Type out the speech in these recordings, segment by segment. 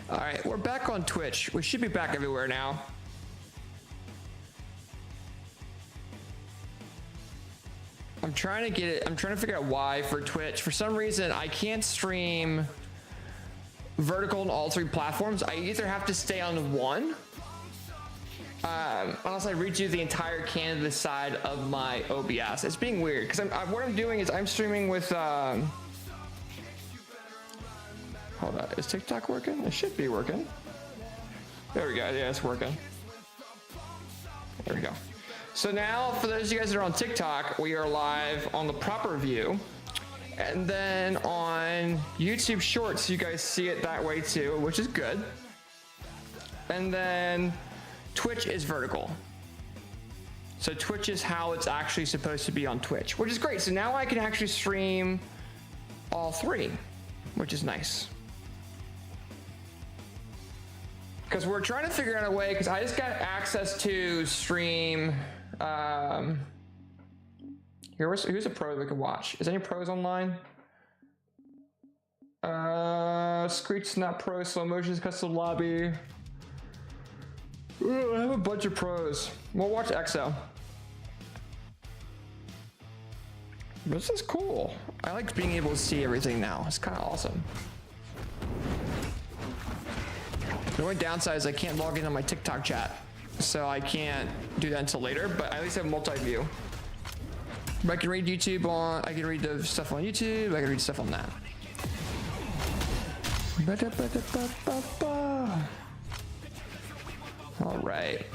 All right, we're back on Twitch. We should be back everywhere now. I'm trying to get it. I'm trying to figure out why for Twitch. For some reason, I can't stream vertical on all 3 platforms. I either have to stay on one, unless I redo the entire canvas side of my OBS. It's being weird because what I'm doing is I'm streaming with. Hold on, is TikTok working? It should be working. There we go. Yeah, it's working. There we go. So now, for those of you guys that are on TikTok, we are live on the proper view. And then on YouTube Shorts, you guys see it that way too, which is good. And then Twitch is vertical. So Twitch is how it's actually supposed to be on Twitch, which is great. So now I can actually stream all 3, which is nice. Because we're trying to figure out a way, because I just got access to stream. Who's a pro that we can watch? Is any pros online? Screech's not pro. Slow Motion's custom lobby. Ooh, I have a bunch of pros. We'll watch EXO. This is cool. I like being able to see everything now. It's kind of awesome. The only downside is I can't log in on my TikTok chat, so I can't do that until later, but I at least have multi-view. But I can read YouTube on, I can read the stuff on YouTube, I can read stuff on that. All right.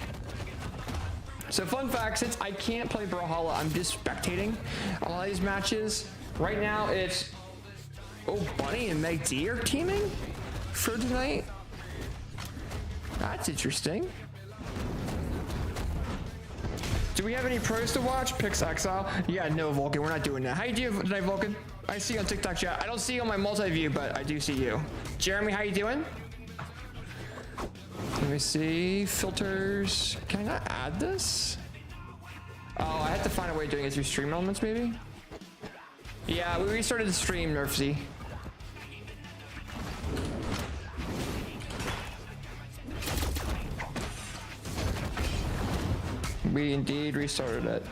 So fun fact, since I can't play Brawlhalla, I'm just spectating a lot of these matches. Right now it's, oh, Bunny and Meg D are teaming for tonight. That's interesting. Do we have any pros to watch? Pix Exile? Yeah, no, Vulcan, we're not doing that. How you doing tonight, Vulcan? I see you on TikTok chat. I don't see you on my multi-view, but I do see you. Jeremy, how you doing? Let me see, filters. Can I not add this? Oh, I have to find a way of doing it through stream elements, maybe? Yeah, we restarted the stream, Nerfsy. We indeed restarted it.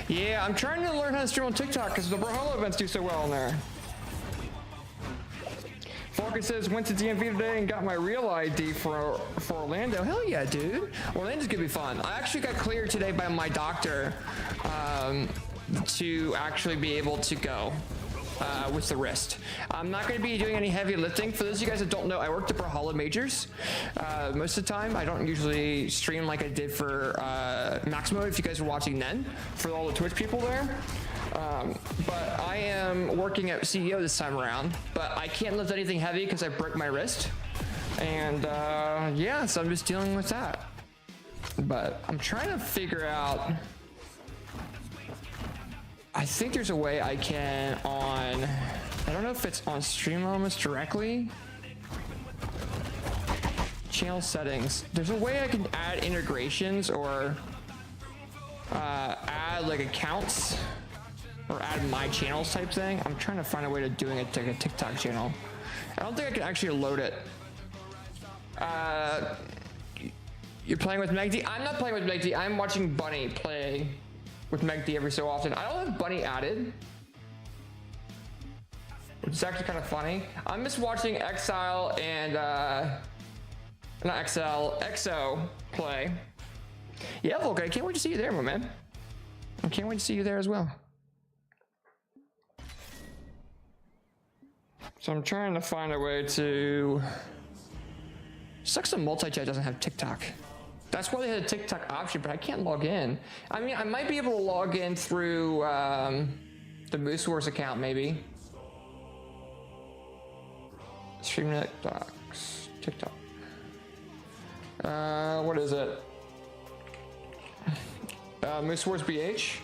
Yeah, I'm trying to learn how to stream on TikTok because the Brawlhalla events do so well on there. Falcon says, went to DMV today and got my real ID for Orlando. Hell yeah, dude. Orlando's gonna be fun. I actually got cleared today by my doctor to actually be able to go. With the wrist. I'm not going to be doing any heavy lifting. For those of you guys that don't know, I worked at Brawlhalla Majors most of the time. I don't usually stream like I did for Maximo, if you guys were watching then, for all the Twitch people there. But I am working at CEO this time around, but I can't lift anything heavy because I broke my wrist. And yeah, so I'm just dealing with that. But I'm trying to figure out, I think there's a way I can I don't know if it's on Stream Elements directly. Channel settings. There's a way I can add integrations or add like accounts or add my channels type thing. I'm trying to find a way to doing it like a TikTok channel. I don't think I can actually load it. You're playing with Meg D? I'm not playing with Meg D. I'm watching Bunny play with Meg D every so often. I don't have Bunny added, which is actually kind of funny. I'm just watching Exile and not Exile, EXO play. Yeah, Volga, I can't wait to see you there, my man. I can't wait to see you there as well. So I'm trying to find a way to. Sucks that multi-chat doesn't have TikTok. That's why they had a TikTok option, but I can't log in. I mean, I might be able to log in through the Moose Wars account, maybe. Streamnet Docs, TikTok. What is it? Moose Wars BH.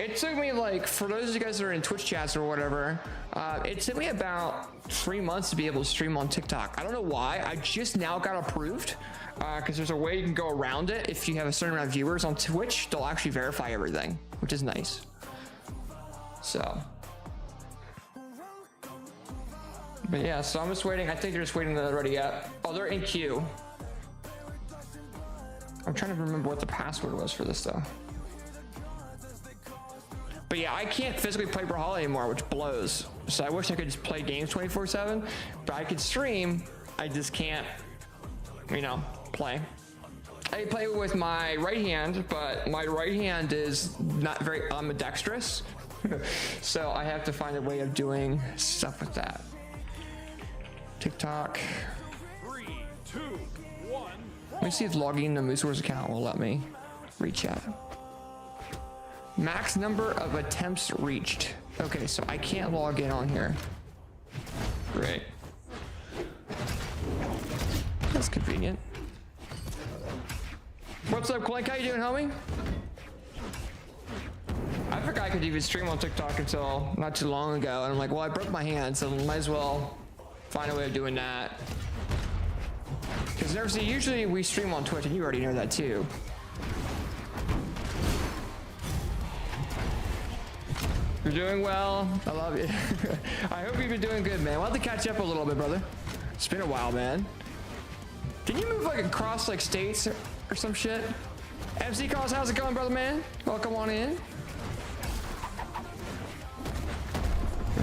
it took me like, for those of you guys that are in Twitch chats or whatever, it took me about 3 months to be able to stream on TikTok. I don't know why. I just now got approved because there's a way you can go around it. If you have a certain amount of viewers on Twitch, they'll actually verify everything, which is nice. So, but yeah, so I'm just waiting. I think they're just waiting to ready up. Oh, they're in queue. I'm trying to remember what the password was for this though. But yeah, I can't physically play Brawlhalla anymore, which blows. So I wish I could just play games 24/7, but I could stream. I just can't, you know, play. I play with my right hand, but my right hand is not very ambidextrous. So I have to find a way of doing stuff with that. TikTok. 3, 2, 1. Let me see if logging into Moosewar's account will let me rechat. Max number of attempts reached. Okay, so I can't log in on here. Great. That's convenient. What's up, Clank? How you doing, homie? I forgot I could even stream on TikTok until not too long ago, and I'm like, well, I broke my hand, so might as well find a way of doing that. Because usually we stream on Twitch, and you already know that too. You're doing well. I love you. I hope you've been doing good, man. We'll have to catch up a little bit, brother. It's been a while, man. Can you move like across like states or some shit? MC Cause, how's it going, brother, man? Welcome on in.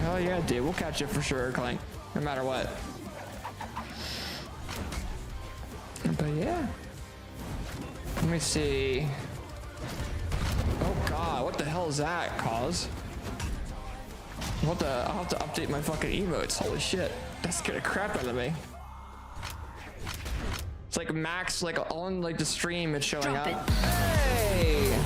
Hell yeah, dude. We'll catch up for sure, Clank. No matter what. But yeah. Let me see. Oh god, what the hell is that, Cause? I'll have to update my fucking emotes. Holy shit. That scared the crap out of me. It's like max, like on like the stream, it's showing up. Hey!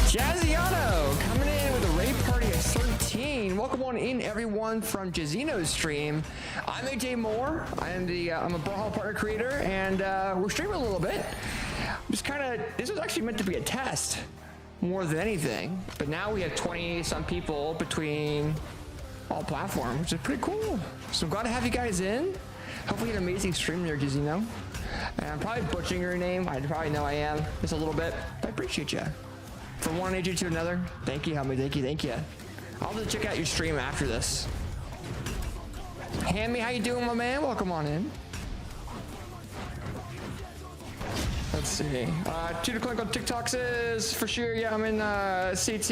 Jazziano coming in with a raid party at 13. Welcome on in, everyone, from Jazino's stream. I'm AJ Moore. I'm a Brawlhalla partner creator, and we're streaming a little bit. Just kind of, this was actually meant to be a test more than anything, but now we have 20 some people between all platforms, which is pretty cool. So I'm glad to have you guys in. Hopefully an amazing stream there, Jazino. And I'm probably butchering your name. I probably know I am just a little bit, but I appreciate you. From one agent to another, thank you, homie. Thank you. I'll have to check out your stream after this. Hammy, how you doing, my man? Welcome on in. Let's see. Tutor Clink on TikTok says, for sure, yeah, I'm in CT.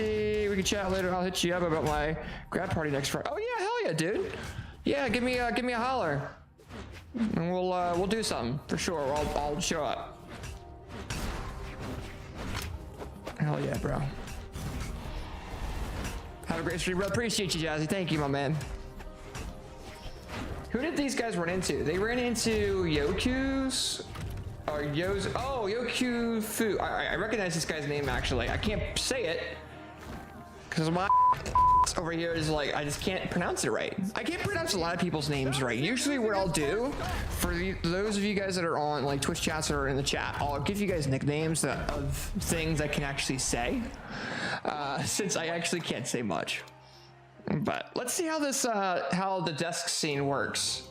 We can chat later. I'll hit you up about my grad party next Friday. Oh yeah, hell yeah, dude. Yeah, give me a holler, and we'll do something for sure. I'll show up. Hell yeah, bro. Have a great stream, bro. Appreciate you, Jazzy. Thank you, my man. Who did these guys run into? They ran into Yoku's or Yo's. Oh, Yoku Fu. I recognize this guy's name actually. I can't say it because my over here is like, I just can't pronounce it right. I can't pronounce a lot of people's names right. Usually what I'll do for those of you guys that are on like Twitch chats or in the chat, I'll give you guys nicknames of things I can actually say, since I actually can't say much. But let's see how this, how the desk scene works.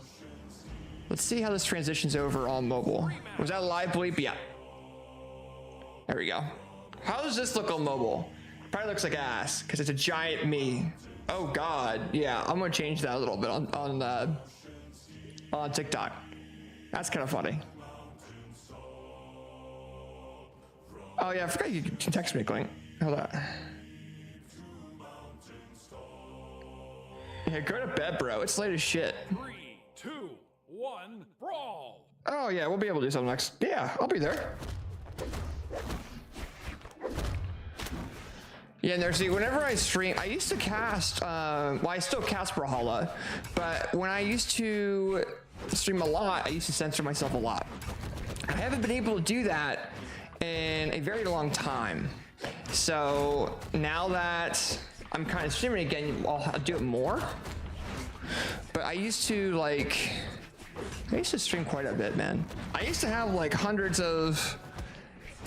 Let's see how this transitions over on mobile. Was that a live bleep? Yeah. There we go. How does this look on mobile? Probably looks like ass because it's a giant me. Oh god, yeah. I'm gonna change that a little bit on TikTok. That's kind of funny. Oh yeah, I forgot you can text me, Clink. Hold on. Yeah, go to bed, bro. It's late as shit. 3, 2, 1, brawl. Oh yeah, we'll be able to do something next. Yeah, I'll be there. Yeah, and there's, see, whenever I stream, I used to cast, well, I still cast Brawlhalla, but when I used to stream a lot, I used to censor myself a lot. I haven't been able to do that in a very long time. So now that I'm kind of streaming again, I'll do it more. But I used to stream quite a bit, man. I used to have like hundreds of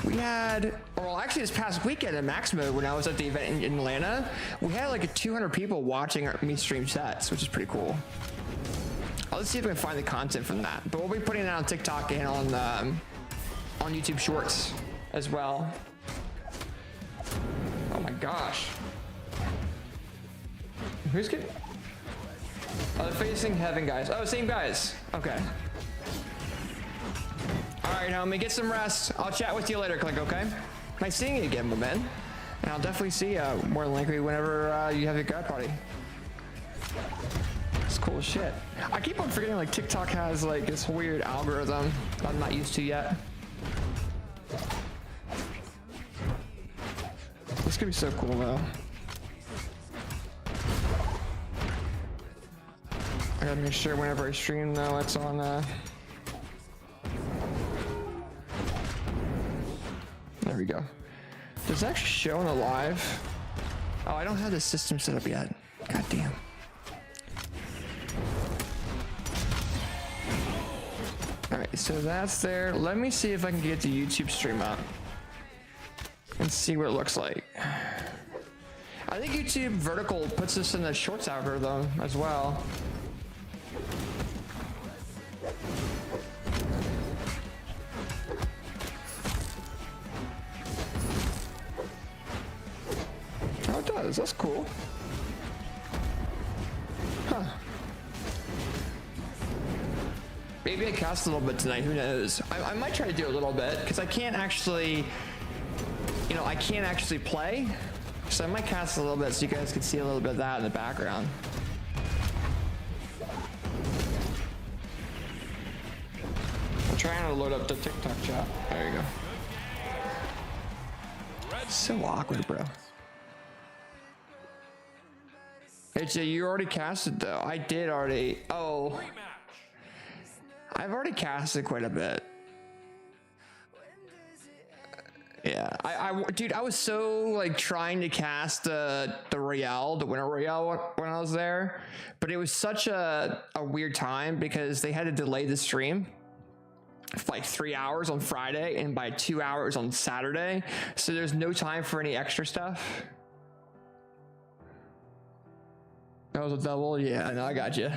we had, well, actually this past weekend at Max Mode when I was at the event in Atlanta, we had like 200 people watching me stream sets, which is pretty cool. Let's see if we can find the content from that. But we'll be putting it on TikTok and on YouTube Shorts as well. Oh my gosh. Who's getting? Oh, they're facing heaven, guys. Oh, same guys. Okay. All right, homie, get some rest. I'll chat with you later, Click, okay? Nice seeing you again, my man. And I'll definitely see you more than likely whenever you have your grad party. It's cool as shit. I keep on forgetting like TikTok has like this weird algorithm that I'm not used to yet. This could be so cool though. I gotta make sure whenever I stream though it's on there we go. Does it actually show on the live? Oh, I don't have the system set up yet. God damn. Alright, so that's there. Let me see if I can get the YouTube stream up and see what it looks like. I think YouTube vertical puts this in the shorts algorithm as well. Oh, it does. That's cool. Huh. Maybe I cast a little bit tonight, who knows? I might try to do a little bit, because I can't actually, you know, I can't actually play. So I might cast a little bit so you guys can see a little bit of that in the background. I'm trying to load up the TikTok chat. There you go. It's so awkward, bro. It's you already casted though. I did already. Oh. I've already casted quite a bit. Yeah, dude, I was so like trying to cast the Royale, the Winter Royale when I was there, but it was such a weird time because they had to delay the stream for like 3 hours on Friday and by 2 hours on Saturday, so there's no time for any extra stuff. That was a double? Yeah, no, I got you.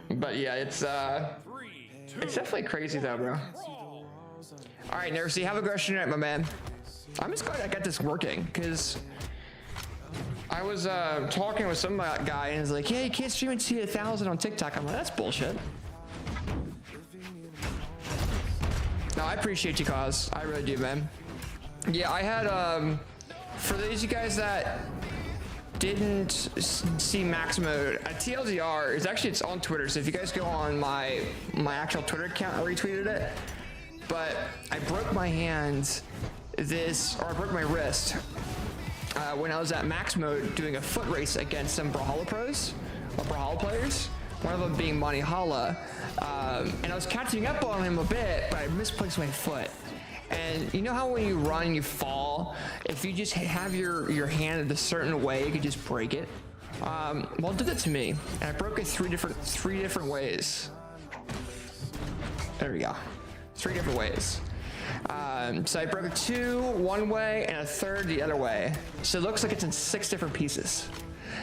But yeah, it's definitely crazy though, bro. All right, Nersey, have a great night, my man. I'm just glad I got this working because I was talking with some guy and he's like, "Yeah, you can't stream until 1,000 on TikTok." I'm like, "That's bullshit." No, I appreciate you, Cause. I really do, man. Yeah, I had for those of you guys that didn't see Max Mode, TLDR is actually, it's on Twitter, so if you guys go on my actual Twitter account, I retweeted it, but I broke my hand I broke my wrist when I was at Max Mode doing a foot race against some Brawlhalla pros, or Brawlhalla players, one of them being Monty Holla, and I was catching up on him a bit, but I misplaced my foot. And you know how when you run, you fall? If you just have your hand a certain way, you could just break it. Well, it did that to me, and I broke it three different ways. There we go, 3 different ways. So I broke it one way and a third the other way. So it looks like it's in 6 different pieces.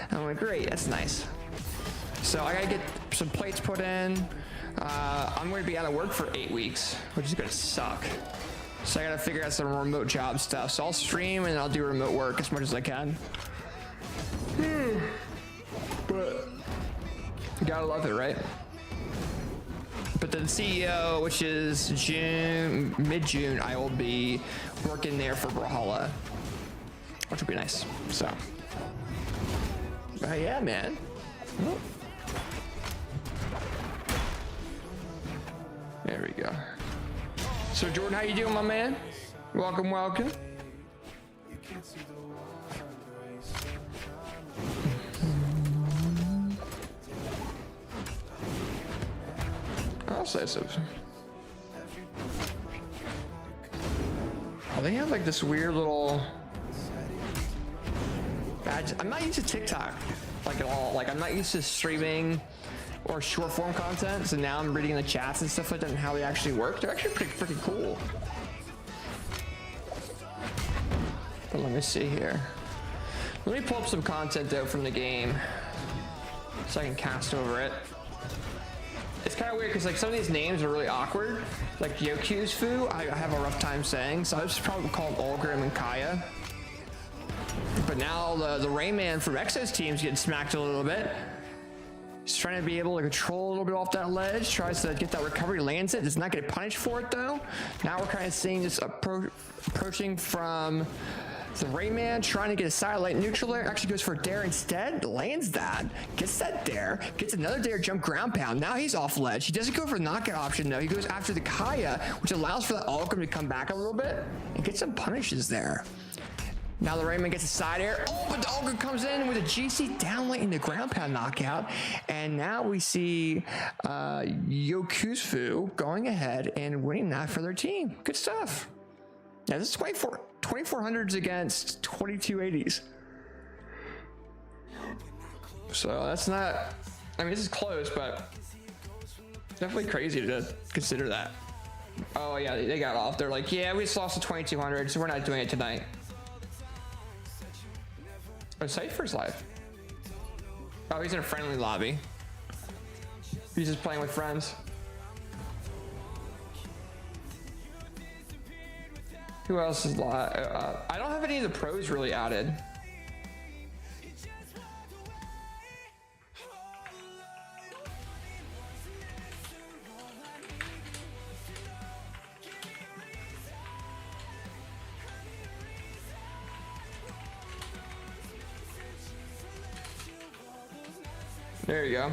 And I'm like, great, that's nice. So I gotta get some plates put in. I'm gonna be out of work for 8 weeks, which is gonna suck. So I gotta figure out some remote job stuff. So I'll stream and I'll do remote work as much as I can. But you gotta love it, right? But the CEO, which is mid-June, I will be working there for Brawlhalla, which will be nice. So, yeah, man. Oh. There we go. So Jordan, how you doing, my man? Welcome, welcome. I'll say so. Oh, they have like this weird little badge. I'm not used to TikTok like at all. Like I'm not used to streaming or short form content. So now I'm reading the chats and stuff like that and how they actually work. They're actually pretty freaking cool. But let me see here. Let me pull up some content though from the game so I can cast over it. It's kind of weird because like some of these names are really awkward. Like Yoku's Fu, I have a rough time saying, so I just probably call them Olgrim and Kaya. But now the Rayman from Exo's team's getting smacked a little bit. He's trying to be able to control a little bit off that ledge, tries to get that recovery, lands it, does not get punished for it though. Now we're kind of seeing this approaching from the Rayman, trying to get a satellite neutral there, actually goes for a dare instead, lands that, gets that dare, gets another dare jump ground pound. Now he's off ledge. He doesn't go for the knockout option though. He goes after the Kaya, which allows for the Olgrim to come back a little bit and get some punishes there. Now the Rayman gets a side air. Oh, but the Olgrim comes in with a GC downlight into ground pound knockout. And now we see Yoku's Fu going ahead and winning that for their team. Good stuff. Now this is 2400s against 2280s. So that's not, I mean, this is close, but definitely crazy to consider that. Oh yeah, they got off. They're like, yeah, we just lost to 2200, so we're not doing it tonight. Oh, Cypher's live. Oh, he's in a friendly lobby. He's just playing with friends. Who else is live? I don't have any of the pros really added. There you go.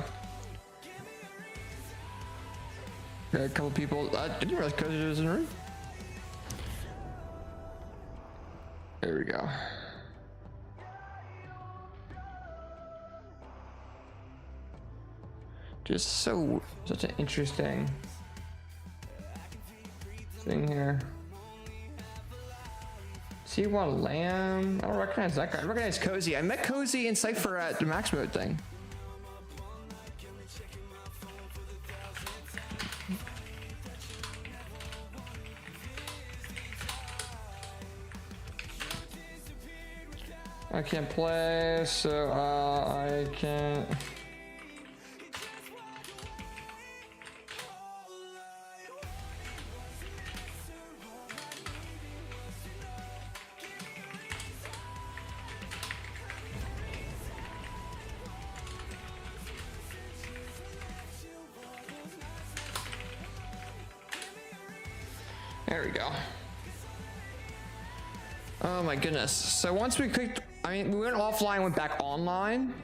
Got a couple people. I didn't realize Cozy was in the room. There we go. Just such an interesting thing here. C1 Lamb. I don't recognize that guy. I recognize Cozy. I met Cozy and Cypher at the Max Mode thing. I can't play, so I can't. There we go. Oh my goodness. So once we clicked, I mean, we went offline, went back online.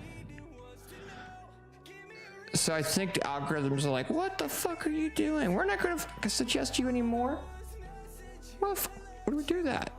So I think the algorithms are like, what the fuck are you doing? We're not going to suggest you anymore. What do we do that?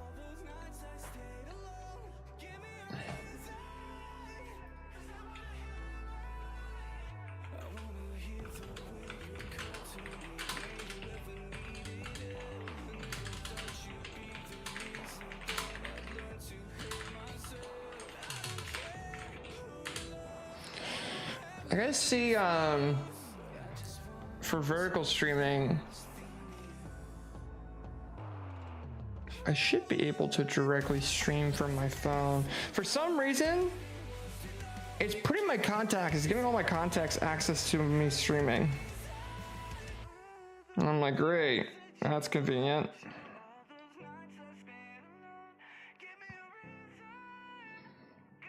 I gotta see, for vertical streaming, I should be able to directly stream from my phone. For some reason, it's putting my contacts, it's giving all my contacts access to me streaming. And I'm like, great, that's convenient.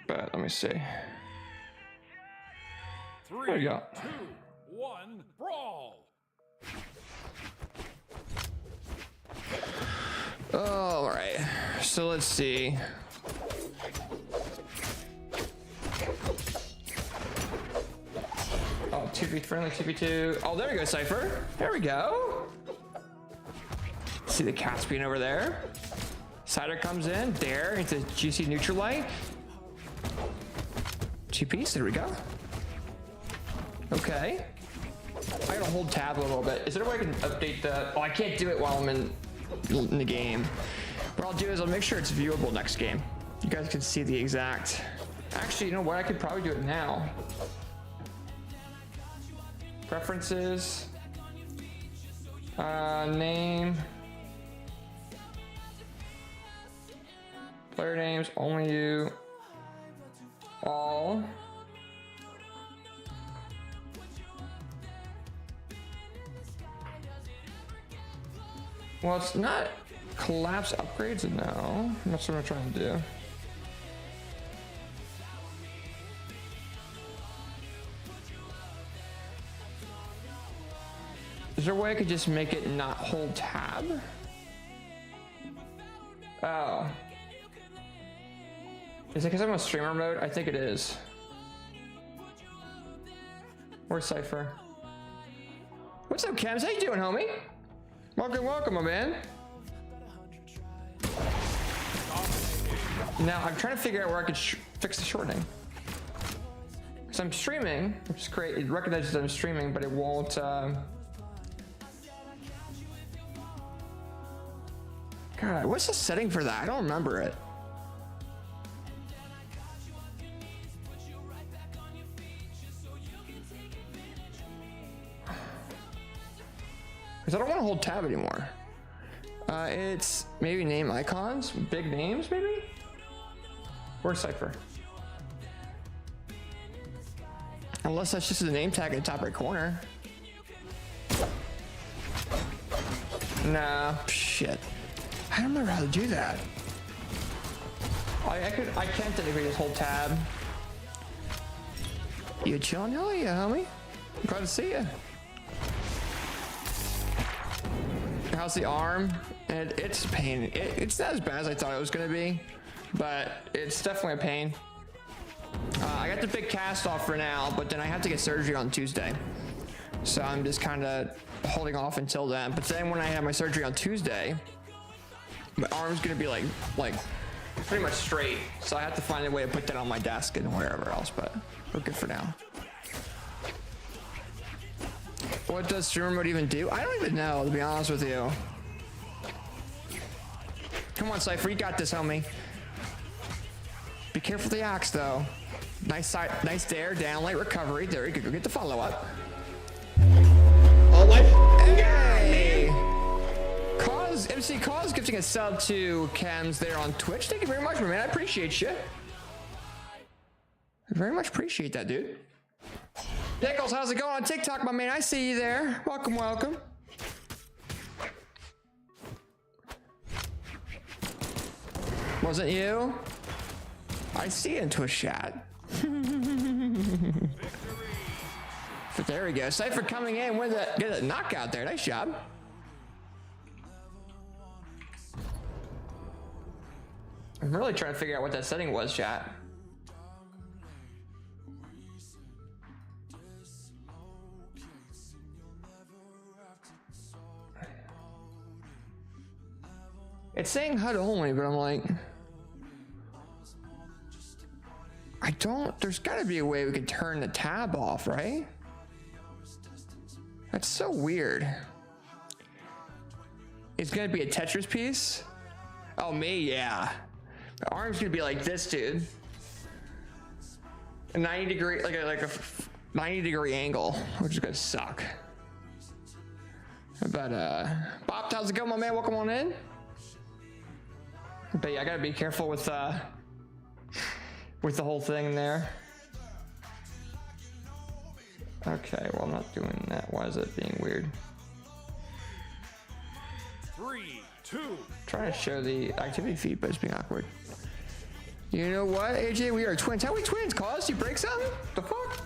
But let me see. There you go. 3, 2, 1, brawl! Oh, all right. So let's see. Oh, 2v friendly, 2v2. Oh, there we go, Cypher. There we go. See the Caspian over there. Cider comes in. Dare into GC neutral light. GPs, there we go. Okay. I gotta hold tab a little bit. Is there a way I can update that? Oh, I can't do it while I'm in the game. What I'll do is I'll make sure it's viewable next game. You guys can see the exact. Actually, you know what? I could probably do it now. Preferences. Name. Player names, only you. All. Well, it's not collapse upgrades, no. That's what I'm trying to do. Is there a way I could just make it not hold tab? Oh. Is it because I'm on streamer mode? I think it is. Where's Cypher? What's up, Kems? How you doing, homie? Welcome, welcome, my man. Now, I'm trying to figure out where I could fix the shortening. Because I'm streaming, which is great. It recognizes that I'm streaming, but it won't... God, what's the setting for that? I don't remember it. Because I don't want to hold tab anymore. It's maybe name icons, big names maybe? Where's Cypher? Unless that's just the name tag in the top right corner. Nah, shit. I don't remember how to do that. I can't technically just hold tab. You chillin'? Hell yeah, homie. I'm glad to see you. How's the arm? And it's a pain. It's not as bad as I thought it was gonna be, but it's definitely a pain. I got the big cast off for now, but then I have to get surgery on Tuesday. So I'm just kind of holding off until then. But then when I have my surgery on Tuesday, my arm's gonna be like pretty much straight. So I have to find a way to put that on my desk and wherever else, but we're good for now. What does streamer mode even do? I don't even know, to be honest with you. Come on, Cypher, you got this, homie. Be careful of the axe, though. Nice side, nice dare, down, light recovery. There you go, get the follow up. All life. Hey! MC Cause gifting a sub to Kems there on Twitch. Thank you very much, my man. I appreciate you. I very much appreciate that, dude. Pickles, how's it going on TikTok, my man? I see you there. Welcome, welcome. Wasn't you? I see you in Twitch chat. But there we go. Cypher coming in with a knockout there. Nice job. I'm really trying to figure out what that setting was, chat. It's saying HUD only, but I'm like, there's gotta be a way we can turn the tab off, right? That's so weird. It's gonna be a Tetris piece? Oh, me, yeah. My arm's gonna be like this, dude. A 90 degree, like a 90 degree angle, which is gonna suck. But, Bob, how's it going, my man? Welcome on in. But yeah, I gotta be careful with the whole thing there. Okay, well, I'm not doing that. Why is it being weird? 3, 2. Trying to show the activity feed, but it's being awkward. You know what, AJ? We are twins. How are we twins? Cause you break something? The fuck?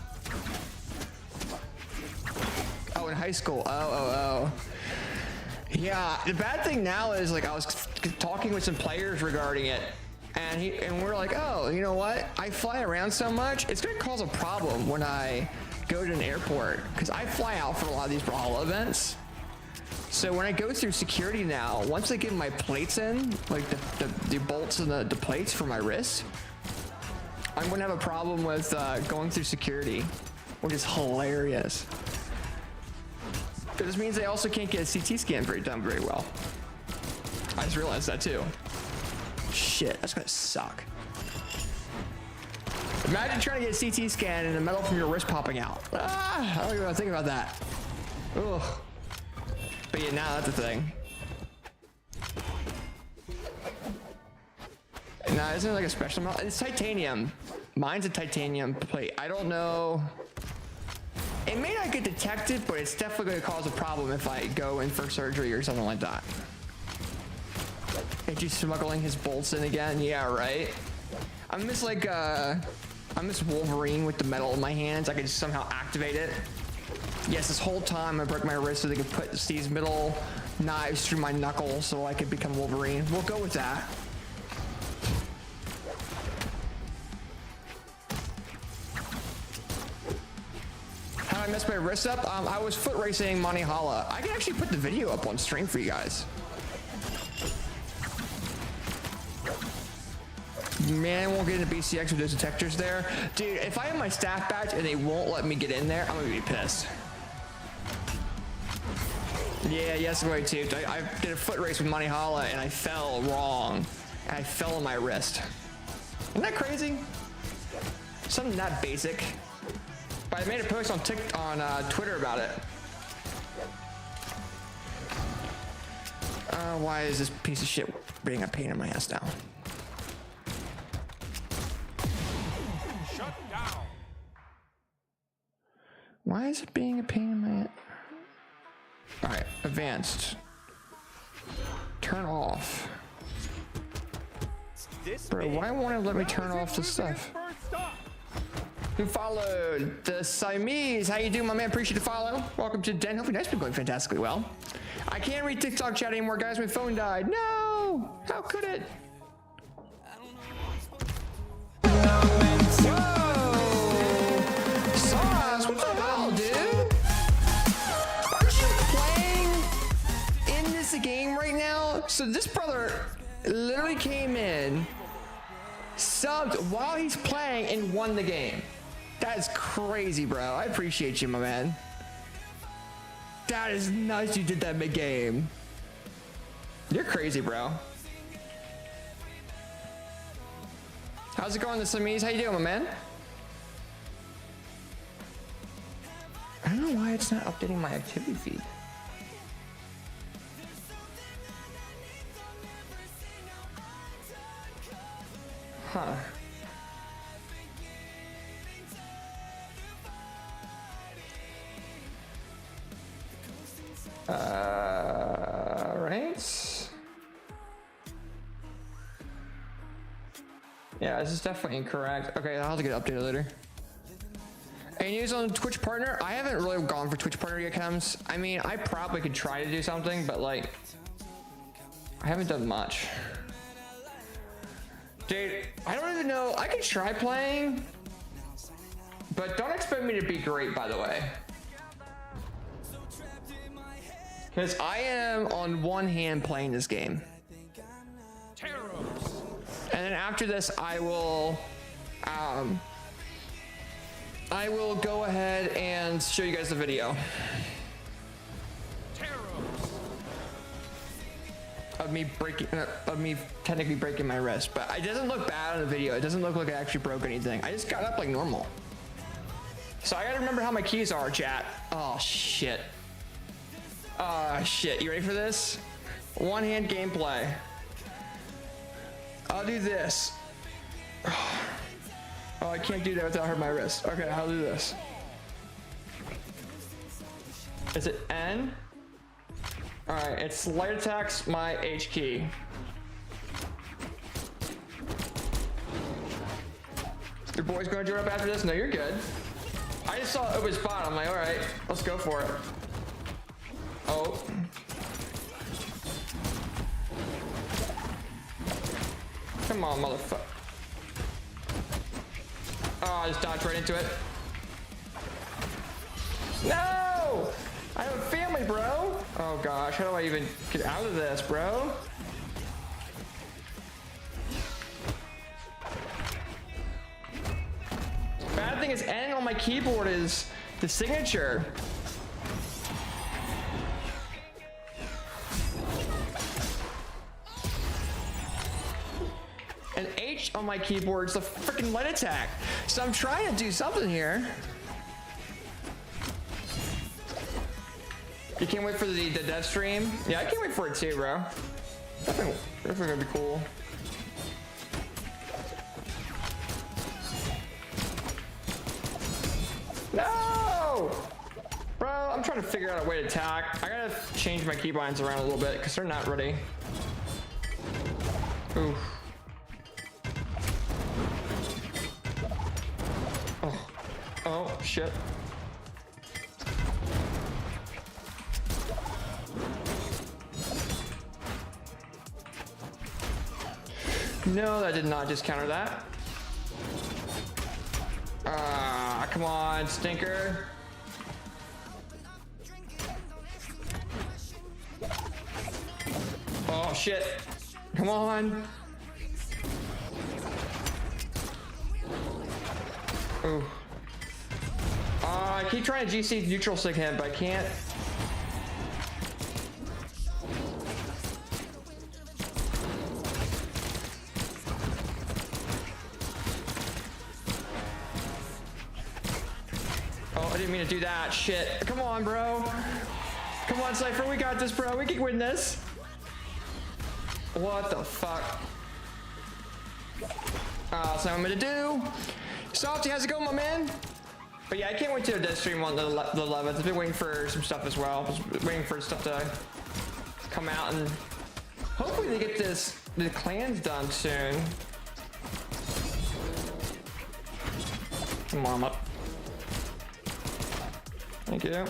Oh, in high school. Oh. Yeah, the bad thing now is, like, I was talking with some players regarding it, and we're like, oh, you know what? I fly around so much, it's gonna cause a problem when I go to an airport, because I fly out for a lot of these Brawlhalla events. So when I go through security now, once they get my plates in, like the bolts and the plates for my wrist, I'm gonna have a problem with going through security, which is hilarious. This means they also can't get a CT scan done very well. I just realized that too. Shit, that's gonna suck. Imagine trying to get a CT scan and the metal from your wrist popping out. Ah, I don't even want to think about that. Ugh. But yeah, now that's a thing. Nah, isn't it like a special metal? It's titanium. Mine's a titanium plate. I don't know. It may not get detected, but it's definitely going to cause a problem if I go in for surgery or something like that. Is he smuggling his bolts in again? Yeah, right. I'm just like I'm this Wolverine with the metal in my hands. I could just somehow activate it. Yes, this whole time I broke my wrist so they could put these middle knives through my knuckles so I could become Wolverine. We'll go with that. How I messed my wrist up? I was foot racing Monty Hala. I can actually put the video up on stream for you guys. Man, I won't get into BCX with those detectors there. Dude, if I have my staff badge and they won't let me get in there, I'm gonna be pissed. Yeah, yes, way too. I did a foot race with Monty Hala and I fell wrong. And I fell on my wrist. Isn't that crazy? Something that basic. But I made a post on Twitter about it. Why is this piece of shit being a pain in my ass now? Shut down. Why is it being a pain in my ass? All right, advanced. Turn off. Bro, why won't it let me turn off the stuff? Who followed? The Siamese. How you doing, my man? Appreciate the follow. Welcome to Den. Hopefully, that's been going fantastically well. I can't read TikTok chat anymore, guys. My phone died. No! How could it? Whoa! Sauce, what the hell, dude? Aren't you playing in this game right now? So this brother literally came in, subbed while he's playing, and won the game. That is crazy, bro. I appreciate you, my man. That is nuts you did that mid-game. You're crazy, bro. How's it going, the Siamese? How you doing, my man? I don't know why it's not updating my activity feed. Huh. Right. Yeah, this is definitely incorrect. Okay, I'll have to get it updated later. Any news on Twitch partner? I haven't really gone for Twitch partner yet, Chems. I mean, I probably could try to do something, but like, I haven't done much. Dude, I don't even know. I could try playing, but don't expect me to be great, by the way. Because I am on one hand playing this game. And then after this, I will go ahead and show you guys the video of me technically breaking my wrist. But it doesn't look bad on the video. It doesn't look like I actually broke anything. I just got up like normal. So I gotta remember how my keys are, chat. Oh shit. Shit, you ready for this? One hand gameplay. I'll do this. Oh, I can't do that without hurting my wrist. Okay, I'll do this. Is it N? All right, it's light attacks, my H key. Your boy's gonna join up after this? No, you're good. I just saw it open spot. I'm like, all right, let's go for it. Oh. Come on, motherfucker. Oh, I just dodged right into it. No! I have a family, bro. Oh gosh, how do I even get out of this, bro? Bad thing is, N on my keyboard is the signature. and H on my keyboard is the freaking light attack. So I'm trying to do something here. You can't wait for the dev stream? Yeah, I can't wait for it too, bro. Definitely gonna be cool. No! Bro, I'm trying to figure out a way to attack. I gotta change my keybinds around a little bit because they're not ready. Oof. Oh, shit. No, that did not just counter that. Come on, stinker. Oh, shit. Come on. Ooh. I keep trying to GC neutral stick him, but I can't. Oh, I didn't mean to do that. Shit. Come on, bro. Come on, Cypher. We got this, bro. We can win this. What the fuck? That's not what I'm gonna do. Softy, how's it going, my man? But yeah, I can't wait to dev stream on the 11th. I've been waiting for some stuff as well. Just waiting for stuff to come out, and hopefully they get the clans done soon. Come on, I'm up. Thank you.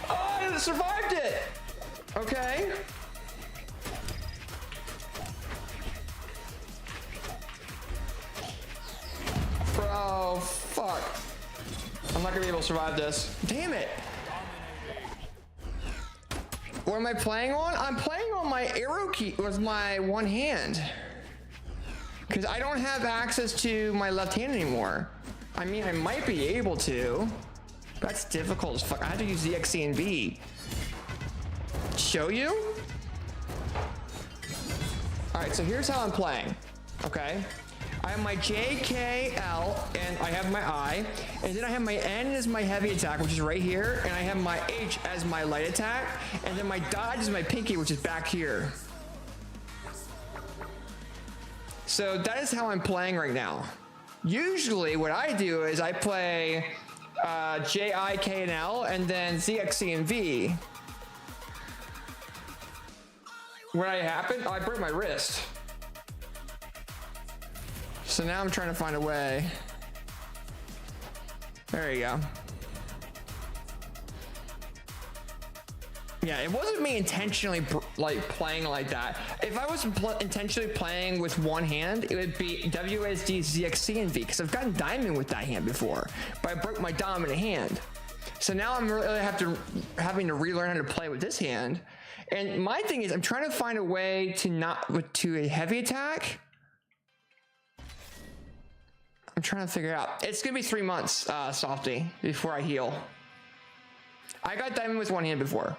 Oh, I survived it! Okay. Bro, fuck. I'm not gonna be able to survive this. Damn it. What am I playing on? I'm playing on my arrow key with my one hand. Because I don't have access to my left hand anymore. I mean, I might be able to. That's difficult as fuck. I have to use the XCNB. Show you? Alright, so here's how I'm playing. Okay? I have my J, K, L, and I have my I. And then I have my N as my heavy attack, which is right here. And I have my H as my light attack. And then my dodge is my pinky, which is back here. So that is how I'm playing right now. Usually what I do is I play J, I, K, and L, and then Z, X, C, and V. What happened? Oh, I broke my wrist. So now I'm trying to find a way. There you go. Yeah, it wasn't me intentionally like playing like that. If I was intentionally playing with one hand, it would be WSD, ZXC, and V, because I've gotten diamond with that hand before, but I broke my dominant hand. So now I'm really having to relearn how to play with this hand. And my thing is, I'm trying to find a way to a heavy attack. I'm trying to figure it out. It's gonna be 3 months, Softy, before I heal. I got diamond with one hand before.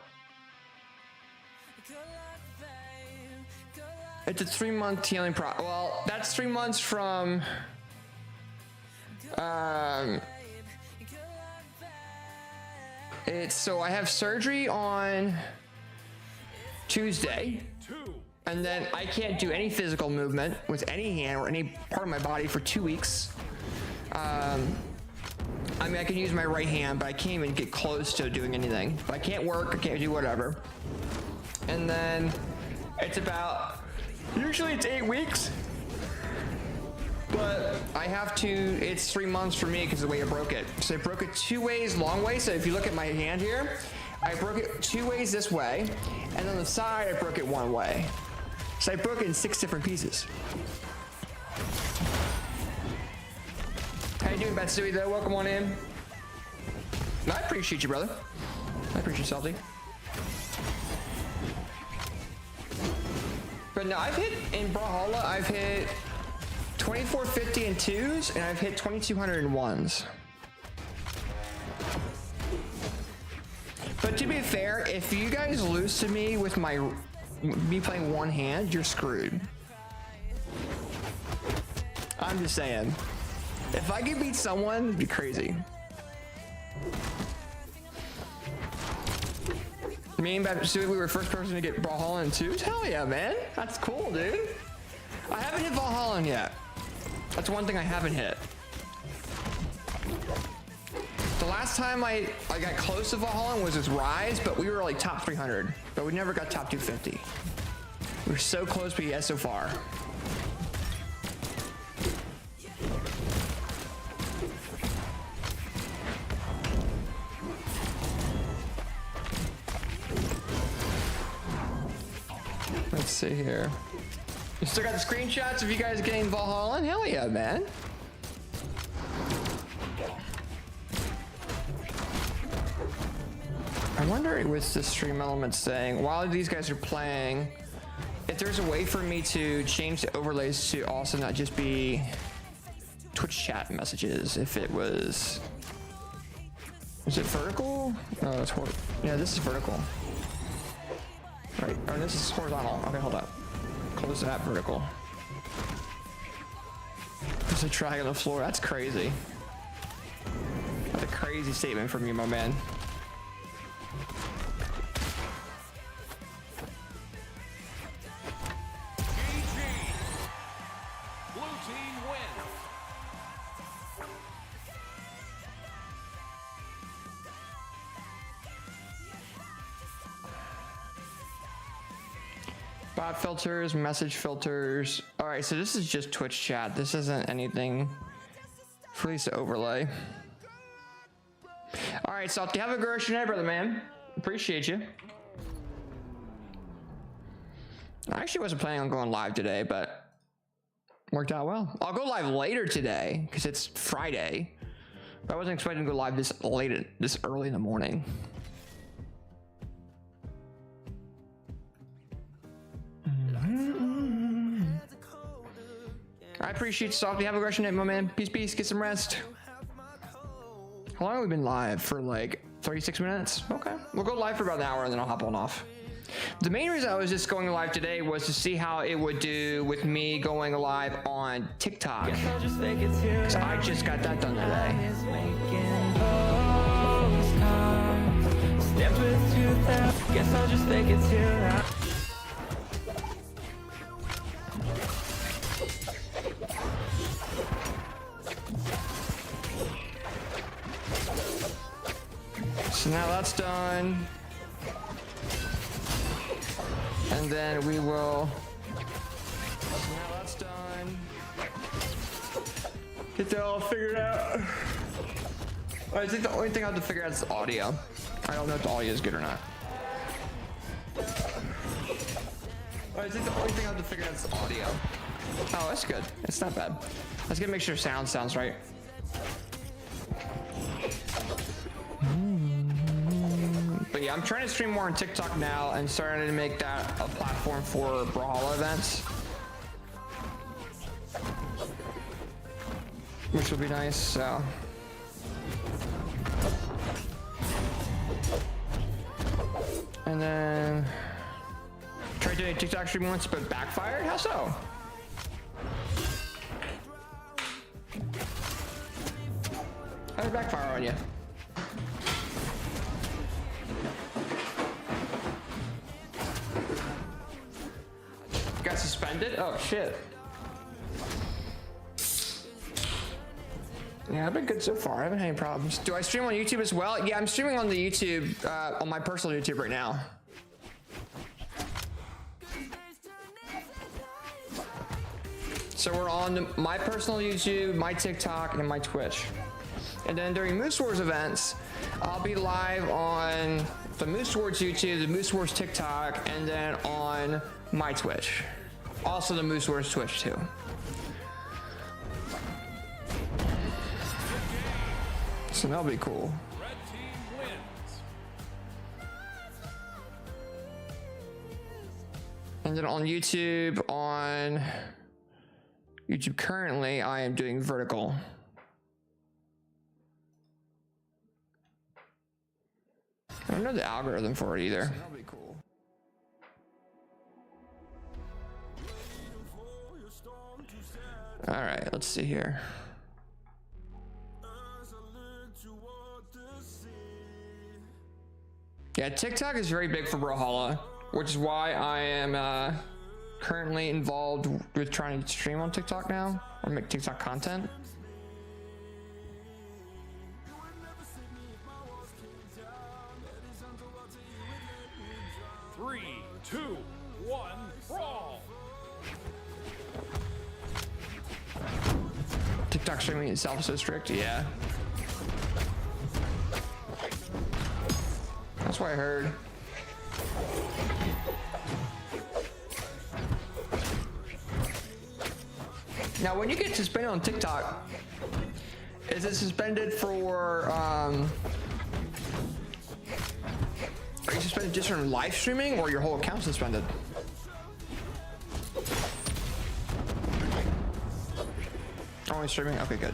It's a 3-month healing well, that's 3 months from so I have surgery on Tuesday, and then I can't do any physical movement with any hand or any part of my body for 2 weeks. I mean, I can use my right hand, but I can't even get close to doing anything. But I can't work, I can't do whatever. And then it's usually it's 8 weeks, but I have to, it's 3 months for me because of the way I broke it. So I broke it 2 ways, long way. So if you look at my hand here, I broke it 2 ways this way, and on the side, I broke it 1 way. So I broke it in 6 different pieces. How you doing, Batsui, though? Welcome on in. No, I appreciate you, brother. I appreciate you, Salty. But no, I've hit, in Brawlhalla, I've hit 2450 in 2s, and I've hit 2200 in 1s. But to be fair, if you guys lose to me with my me playing one hand, you're screwed. I'm just saying. If I could beat someone, it'd be crazy. Me and Baptiste, we were first person to get Valhalla in 2s? Hell yeah, man. That's cool, dude. I haven't hit Valhalla yet. That's one thing I haven't hit. The last time I got close to Valhalla was with Rise, but we were like top 300. But we never got top 250. We were so close, but yet so far. Let's see here. You still got the screenshots of you guys getting Valhalla? Hell yeah, man. I wonder with the stream element saying, while these guys are playing, if there's a way for me to change the overlays to also not just be Twitch chat messages. If it was, is it vertical? No, it's horizontal. Yeah, this is vertical. Right, oh, this is horizontal. Okay, hold up. Close that vertical. There's a drag on the floor. That's crazy. That's a crazy statement from you, my man. Blue team wins. Bot filters, message filters. All right, so this is just Twitch chat. This isn't anything. Please to overlay. All right, Softy, have a great night, brother, man. Appreciate you. I actually wasn't planning on going live today, but worked out well. I'll go live later today because it's Friday. But I wasn't expecting to go live this early in the morning. I appreciate you, Softy. Have a great night, my man. Peace, peace. Get some rest. How long have we been live? For like 36 minutes? Okay. We'll go live for about an hour and then I'll hop on off. The main reason I was just going live today was to see how it would do with me going live on TikTok. Because I just got that done today. Guess I'll just take it here. So now that's done. And then we will. So now that's done. Get that all figured out. I think the only thing I have to figure out is the audio. I don't know if the audio is good or not. I think the only thing I have to figure out is the audio. Oh, that's good. It's not bad. Let's get make sure sound sounds right. But yeah, I'm trying to stream more on TikTok now and starting to make that a platform for Brawlhalla events. Which will be nice, so. And then tried doing a TikTok stream once, but backfired? How so? How did it backfire on you? Got suspended? Oh shit. Yeah, I've been good so far. I haven't had any problems. Do I stream on YouTube as well? Yeah, I'm streaming on the YouTube, on my personal YouTube right now. So we're on my personal YouTube, my TikTok, and my Twitch. And then during Moose Wars events, I'll be live on the Moose Wars YouTube, the Moose Wars TikTok, and then on my Twitch. Also the Moose Wars Twitch too. So that'll be cool. Red team wins. And then on YouTube currently, I am doing vertical. I don't know the algorithm for it either. So that'll be cool. All right, let's see here. Yeah, TikTok is very big for Brawlhalla, which is why I am currently involved with trying to stream on TikTok now, or make TikTok content. Three, two, one, brawl. TikTok streaming itself is so strict, yeah. That's what I heard. Now, when you get suspended on TikTok, is it suspended for, are you suspended just from live streaming or your whole account suspended? Only streaming? Okay, good.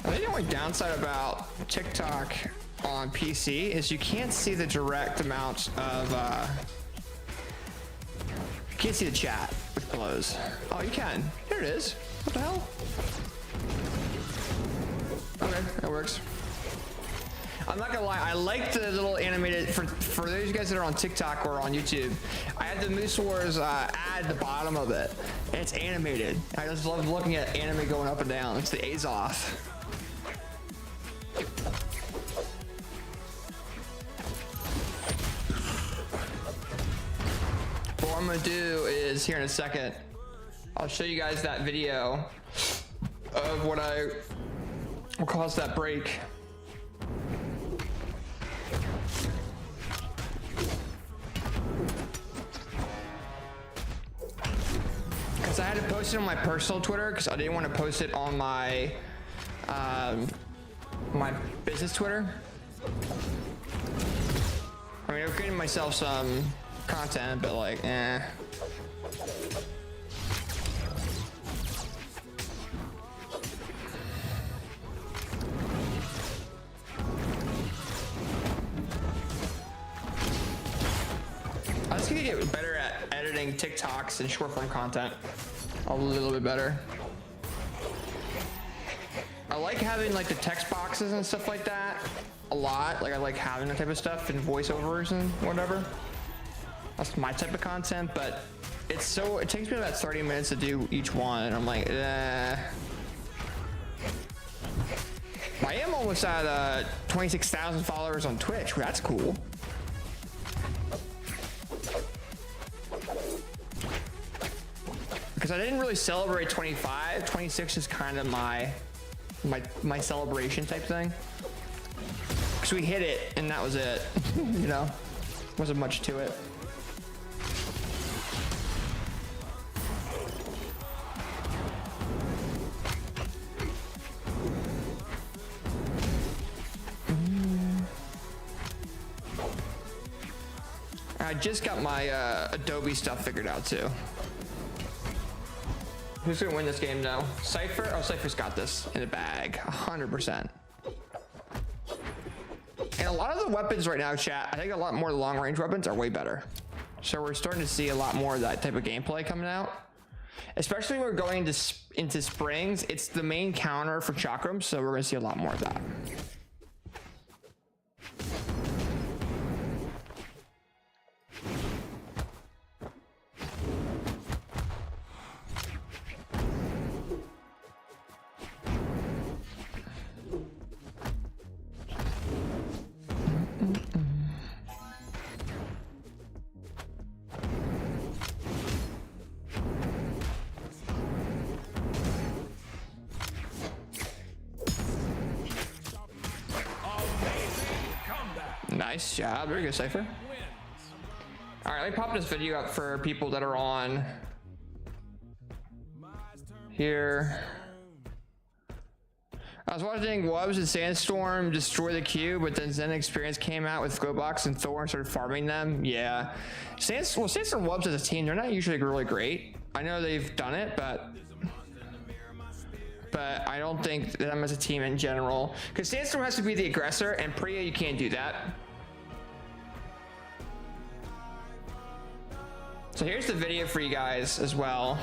I think the only downside about TikTok on PC is you can't see the direct amount of, you can't see the chat with close. Oh, you can. Here it is. What the hell? Okay, that works. I'm not gonna lie, I like the little animated, for those guys that are on TikTok or on YouTube, I had the Moose Wars ad at the bottom of it, and it's animated. I just love looking at anime going up and down. It's the Azoth. What I'm gonna do is, here in a second, I'll show you guys that video of what will cause that break. I had to post it on my personal Twitter because I didn't want to post it on my my business Twitter. I mean, I'm getting myself some content, but like, eh. I just need to get better at editing TikToks and short form content. A little bit better. I like having like the text boxes and stuff like that a lot. Like I like having that type of stuff and voiceovers and whatever. That's my type of content, but it takes me about 30 minutes to do each one, and I'm like, eh. I am almost at 26,000 followers on Twitch. That's cool. Because I didn't really celebrate 25. 26 is kind of my celebration type thing. Because we hit it and that was it. You know, wasn't much to it. I just got my Adobe stuff figured out too. Who's gonna win this game now? Cypher? Oh, Cypher's got this in the bag, 100%. And a lot of the weapons right now, chat, I think a lot more of the long range weapons are way better. So we're starting to see a lot more of that type of gameplay coming out. Especially when we're going into springs, it's the main counter for Chakram, so we're gonna see a lot more of that. Nice job, very good, Cypher. All right, let me pop this video up for people that are on here. I was watching Wubs and Sandstorm destroy the queue, but then Zen Experience came out with Globox and Thor and started farming them. Yeah, Sandstorm Wubs as a team, they're not usually really great. I know they've done it, but I don't think them as a team in general. Because Sandstorm has to be the aggressor, and Priya, you can't do that. here's the video for you guys as well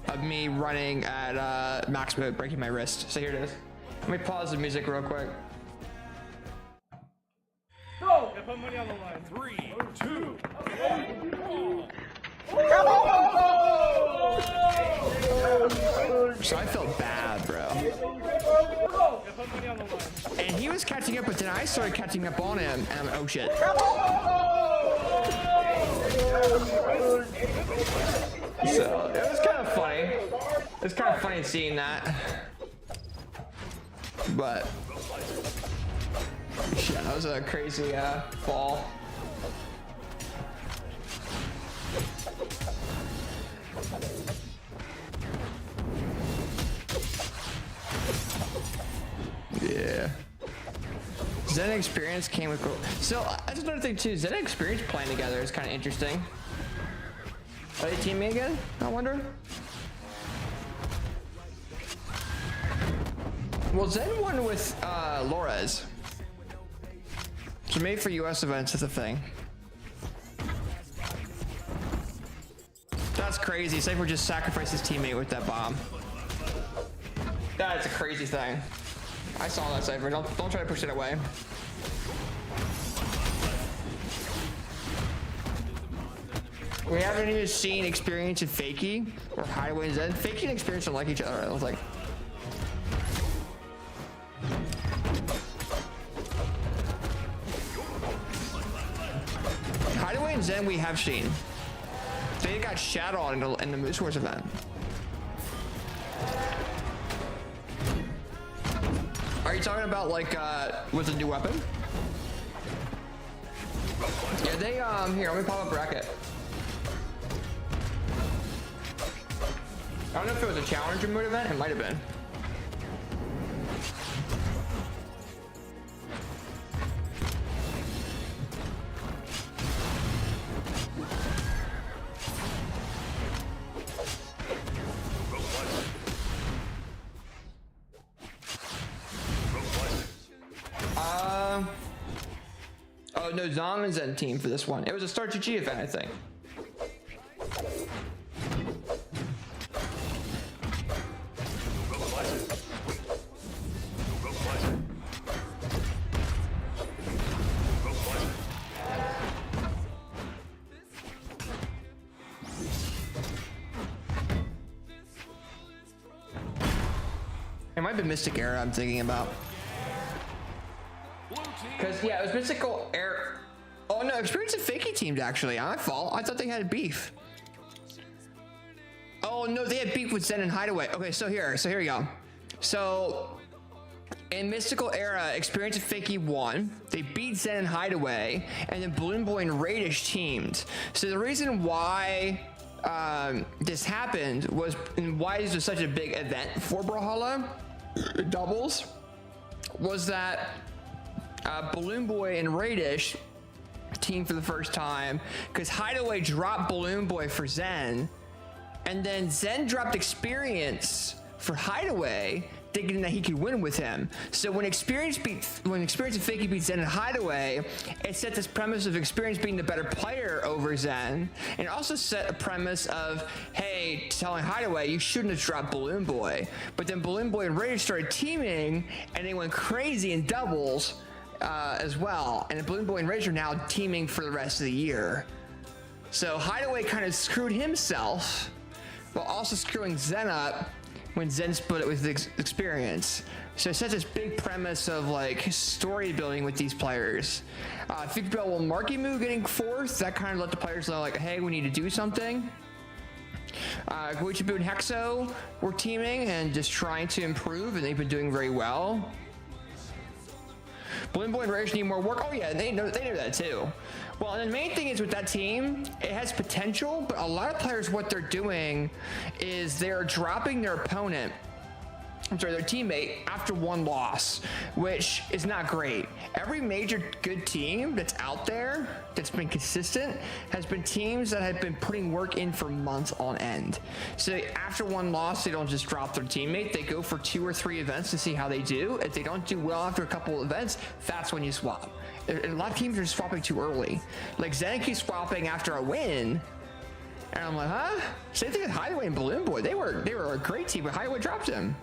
of me running at max mode, breaking my wrist. So here it is. Let me pause the music real quick. Go! Put money on the line. 3, 2, 1, brawl! So I felt bad, bro. Put money on the line. And he was catching up, but then I started catching up on him, and I'm like, oh shit. So it was kind of funny. It was kind of funny seeing that. But yeah, that was a crazy fall. Yeah. Zen Experience came with. So that's another thing too. Zen Experience playing together is kind of interesting. Are they teaming again? I wonder. Well, Zen won with Lores. So maybe for US events, it's a thing. That's crazy. Cypher just sacrificed his teammate with that bomb. That's a crazy thing. I saw that, Cypher. Don't try to push it away. We haven't even seen Experience and Fakey or Hideaway and Zen. Fakey and Experience don't like each other, it looks like. Hideaway and Zen we have seen. They got shat on in the Moose Wars event. Are you talking about like with a new weapon? Yeah, they here, let me pop up bracket. I don't know if it was a challenger mode event, it might have been. Oh no, Zom and Zen team for this one. It was a Star GG event, I think. It might be Mystic Era I'm thinking about. Because, yeah, it was Mystical Era. Oh, no, Experience and Fakey teamed, actually. My fault. I thought they had beef. Oh, no, they had beef with Zen and Hideaway. Okay, so here we go. So, in Mystical Era, Experience and Fakey won. They beat Zen and Hideaway. And then Balloon Boy and Radish teamed. So, the reason why this happened was, and why this was such a big event for Brawlhalla doubles, was that Balloon Boy and Radish teamed for the first time because Hideaway dropped Balloon Boy for Zen, and then Zen dropped Experience for Hideaway, thinking that he could win with him. So when Experience and Fakey beat Zen and Hideaway, it set this premise of Experience being the better player over Zen, and also set a premise of, hey, telling Hideaway, you shouldn't have dropped Balloon Boy. But then Balloon Boy and Radish started teaming, and they went crazy in doubles as well. And Balloon Boy and Radish are now teaming for the rest of the year. So Hideaway kind of screwed himself, while also screwing Zen up when Zen split it with the Experience. So it sets this big premise of like story building with these players. Think about Markimu getting fourth, that kind of let the players know like, hey, we need to do something. Goichibu and Hexo were teaming and just trying to improve, and they've been doing very well. Balloon Boy and Radish need more work. Oh yeah, they know that too. Well, and the main thing is with that team, it has potential, but a lot of players, what they're doing is they're dropping their opponent, their teammate after one loss, which is not great. Every major good team that's out there that's been consistent has been teams that have been putting work in for months on end. So after one loss, they don't just drop their teammate. They go for 2 or 3 events to see how they do. If they don't do well after a couple of events, that's when you swap. And a lot of teams are swapping too early. Like Zen keeps swapping after a win, And I'm like, huh? Same thing with Hideaway and Balloon Boy. They were a great team, but Hideaway dropped him.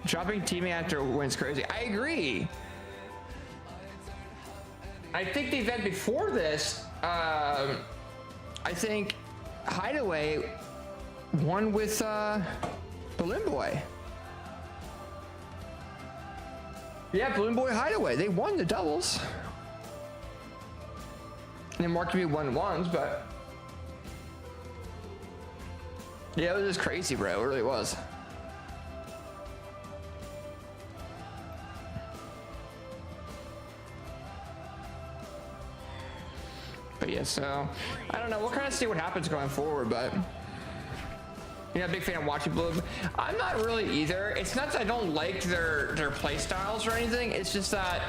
Dropping teammate after a win's crazy. I agree. I think the event before this, I think Hideaway won with Balloon Boy. Yeah, Balloon Boy Hideaway. They won the doubles. And then Mark to be 1-1s, but yeah, it was just crazy, bro. It really was. But yeah, so I don't know. We'll kind of see what happens going forward, but you know, big fan of watching Blue. I'm not really either. It's not that I don't like their play styles or anything. It's just that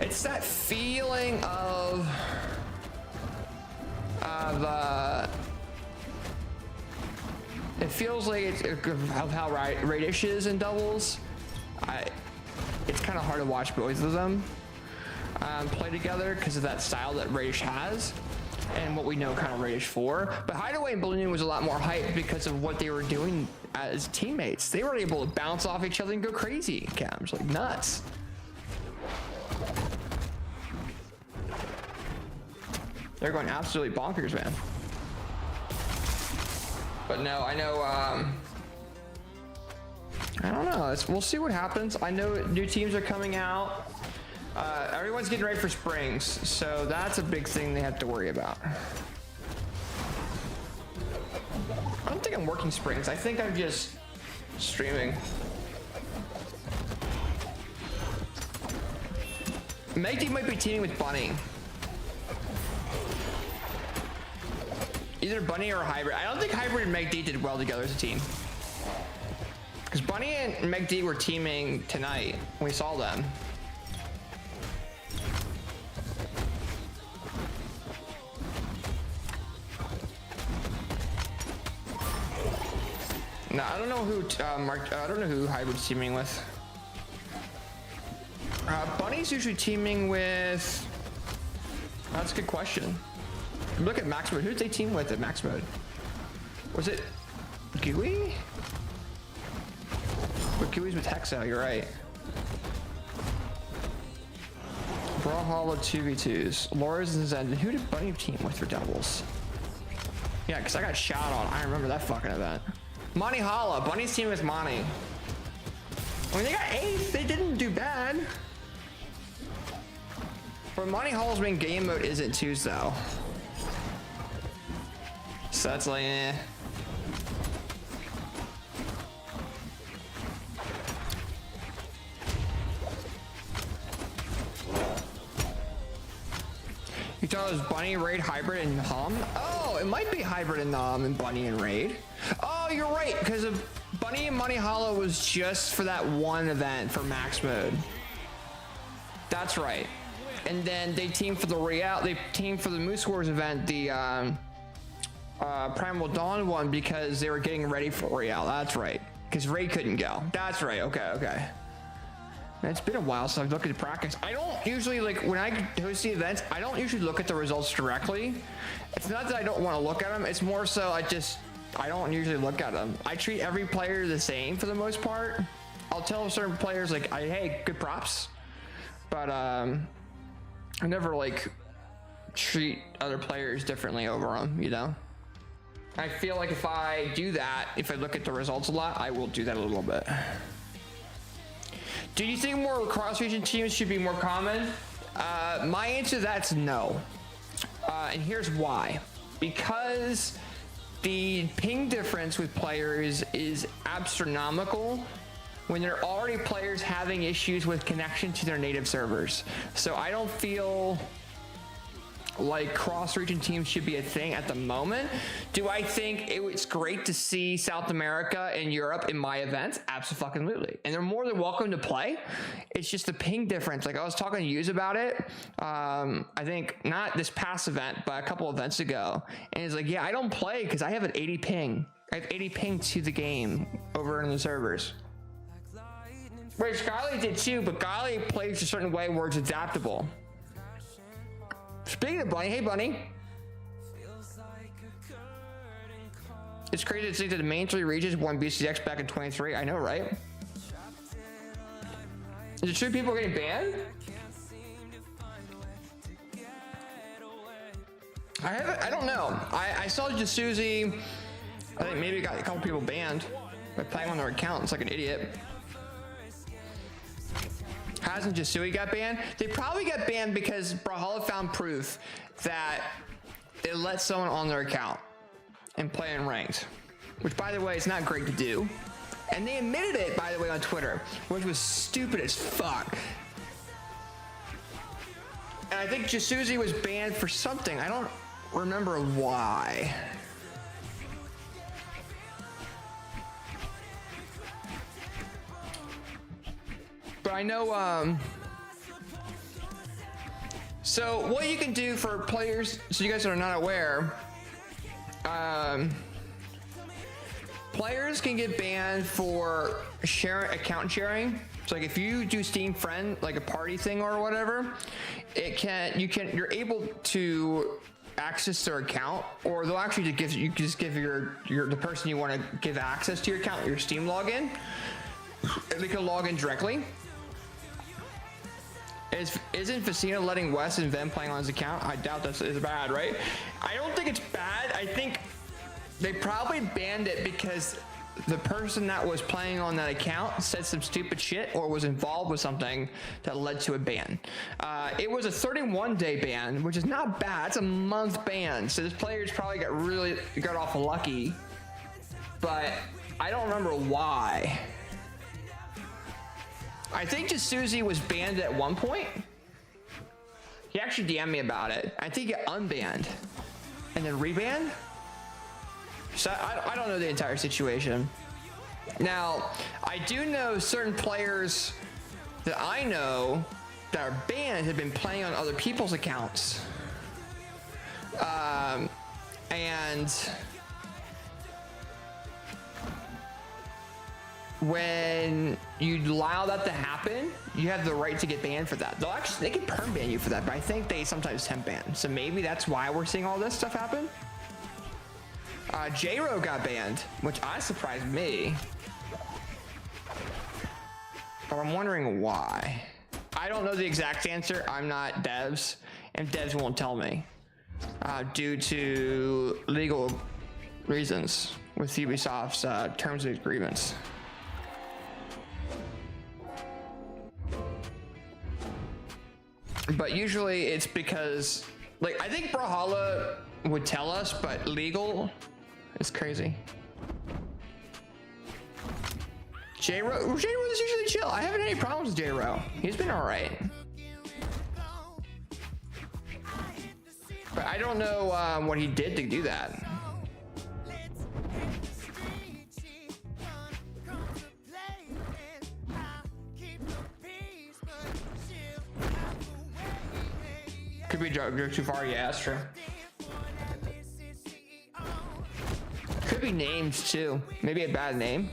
it's that feeling of it feels like it's of how Radish is in doubles. It's kind of hard to watch both of them play together because of that style that Radish has and what we know kind of Radish for. But Hideaway and Balloon was a lot more hype because of what they were doing as teammates. They were able to bounce off each other and go crazy, Cams, like nuts. They're going absolutely bonkers, man. But no, I know, I don't know. We'll see what happens. I know new teams are coming out. Everyone's getting ready for Springs, so that's a big thing they have to worry about. I don't think I'm working Springs. I think I'm just streaming. Megdy might be teaming with Bunny. Either Bunny or Hybrid. I don't think Hybrid and Megdy did well together as a team. Because Bunny and Megdy were teaming tonight when we saw them. No, I don't know who I don't know who Hybrid's teaming with. Bunny's usually teaming with. That's a good question. Look at Max Mode. Who did they team with at Max Mode? Was it Gooey? But Gooey's with Hexo. You're right. Brawlhalla 2v2s. Laura's and Zen. Who did Bunny team with for doubles? Yeah, because I got shot on. I remember that fucking event. Monty Holla. Bunny's team with Monty. I mean, they got 8th. They didn't do bad. But Monty Holla's main game mode isn't 2s though. So that's like, eh. You thought it was Bunny, Raid, Hybrid, and Hum? Oh, it might be Hybrid and Bunny and Raid. Oh, you're right, because Bunny and Money Hollow was just for that one event for Max Mode. That's right. And then they teamed for the Royale, they teamed for the Moose Wars event, the Primal Dawn one, because they were getting ready for Royale. That's right. Because Ray couldn't go. That's right. Okay. Man, it's been a while since I've looked at the practice. I don't usually, like, when I host the events, I don't usually look at the results directly. It's not that I don't want to look at them. It's more so I don't usually look at them. I treat every player the same for the most part. I'll tell certain players, like, hey, good props. But I never, like, treat other players differently over them, you know? I feel like if I do that, if I look at the results a lot, I will do that a little bit. Do you think more cross-region teams should be more common? My answer to that's no. And here's why. Because the ping difference with players is astronomical when there are already players having issues with connection to their native servers. So I don't feel like cross-region teams should be a thing at the moment. Do I think it's great to see South America and Europe in my events? Absolutely. And they're more than welcome to play. It's just the ping difference. Like I was talking to Yuz about it. I think not this past event, but a couple events ago. And he's like, yeah, I don't play because I have an 80 ping. I have 80 ping to the game over in the servers. Which Golly did too, but Golly plays a certain way where it's adaptable. Speaking of Bunny, hey Bunny. It's crazy to think that the main three regions won BCX back in 23. I know, right? Is it true people are getting banned? I don't know. I saw Jasuzi. I think maybe got a couple people banned by playing on their account. It's like an idiot. Hasn't Jasui got banned? They probably got banned because Brawlhalla found proof that it let someone on their account and play in ranked, which by the way is not great to do. And they admitted it, by the way, on Twitter, which was stupid as fuck. And I think Jasuzi was banned for something. I don't remember why. But I know, so what you can do for players, so you guys are not aware, players can get banned for account sharing. So like if you do Steam friend, like a party thing or whatever, you're able to access their account, or they'll actually just give the person you want to give access to your account, your Steam login, and they can log in directly. Isn't Facina letting Wes and Ven playing on his account? I doubt that is bad, right? I don't think it's bad. I think they probably banned it because the person that was playing on that account said some stupid shit or was involved with something that led to a ban. It was a 31-day ban, which is not bad. It's a month ban. So this player's probably got off lucky, but I don't remember why. I think Jasuzi was banned at one point. He actually DM'd me about it. I think he got unbanned and then rebanned. So I don't know the entire situation. Now, I do know certain players that I know that are banned have been playing on other people's accounts. And when you allow that to happen, you have the right to get banned for that. They can perm ban you for that, but I think they sometimes temp ban. So maybe that's why we're seeing all this stuff happen. J-Ro got banned, which surprised me. But I'm wondering why. I don't know the exact answer. I'm not devs, and devs won't tell me. Due to legal reasons with Ubisoft's terms of agreements. But usually it's because, like, I think Brawlhalla would tell us, but legal is crazy. J-Ro is usually chill. I haven't had any problems with J-Ro. He's been all right. But I don't know what he did to do that. Could be go too far, yeah, that's true. Could be names too. Maybe a bad name.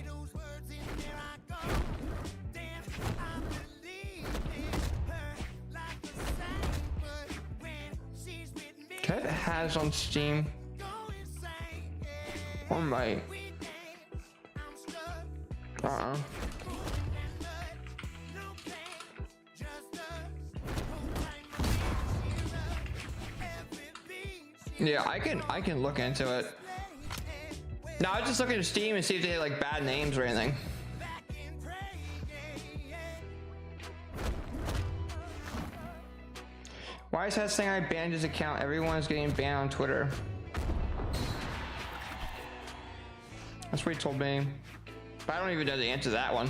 Can I have has on Steam? Or might. Yeah, I can look into it. No, I was just looking at Steam and see if they had like bad names or anything. Why is that saying I banned his account? Everyone's getting banned on Twitter. That's what he told me. But I don't even know the answer to that one.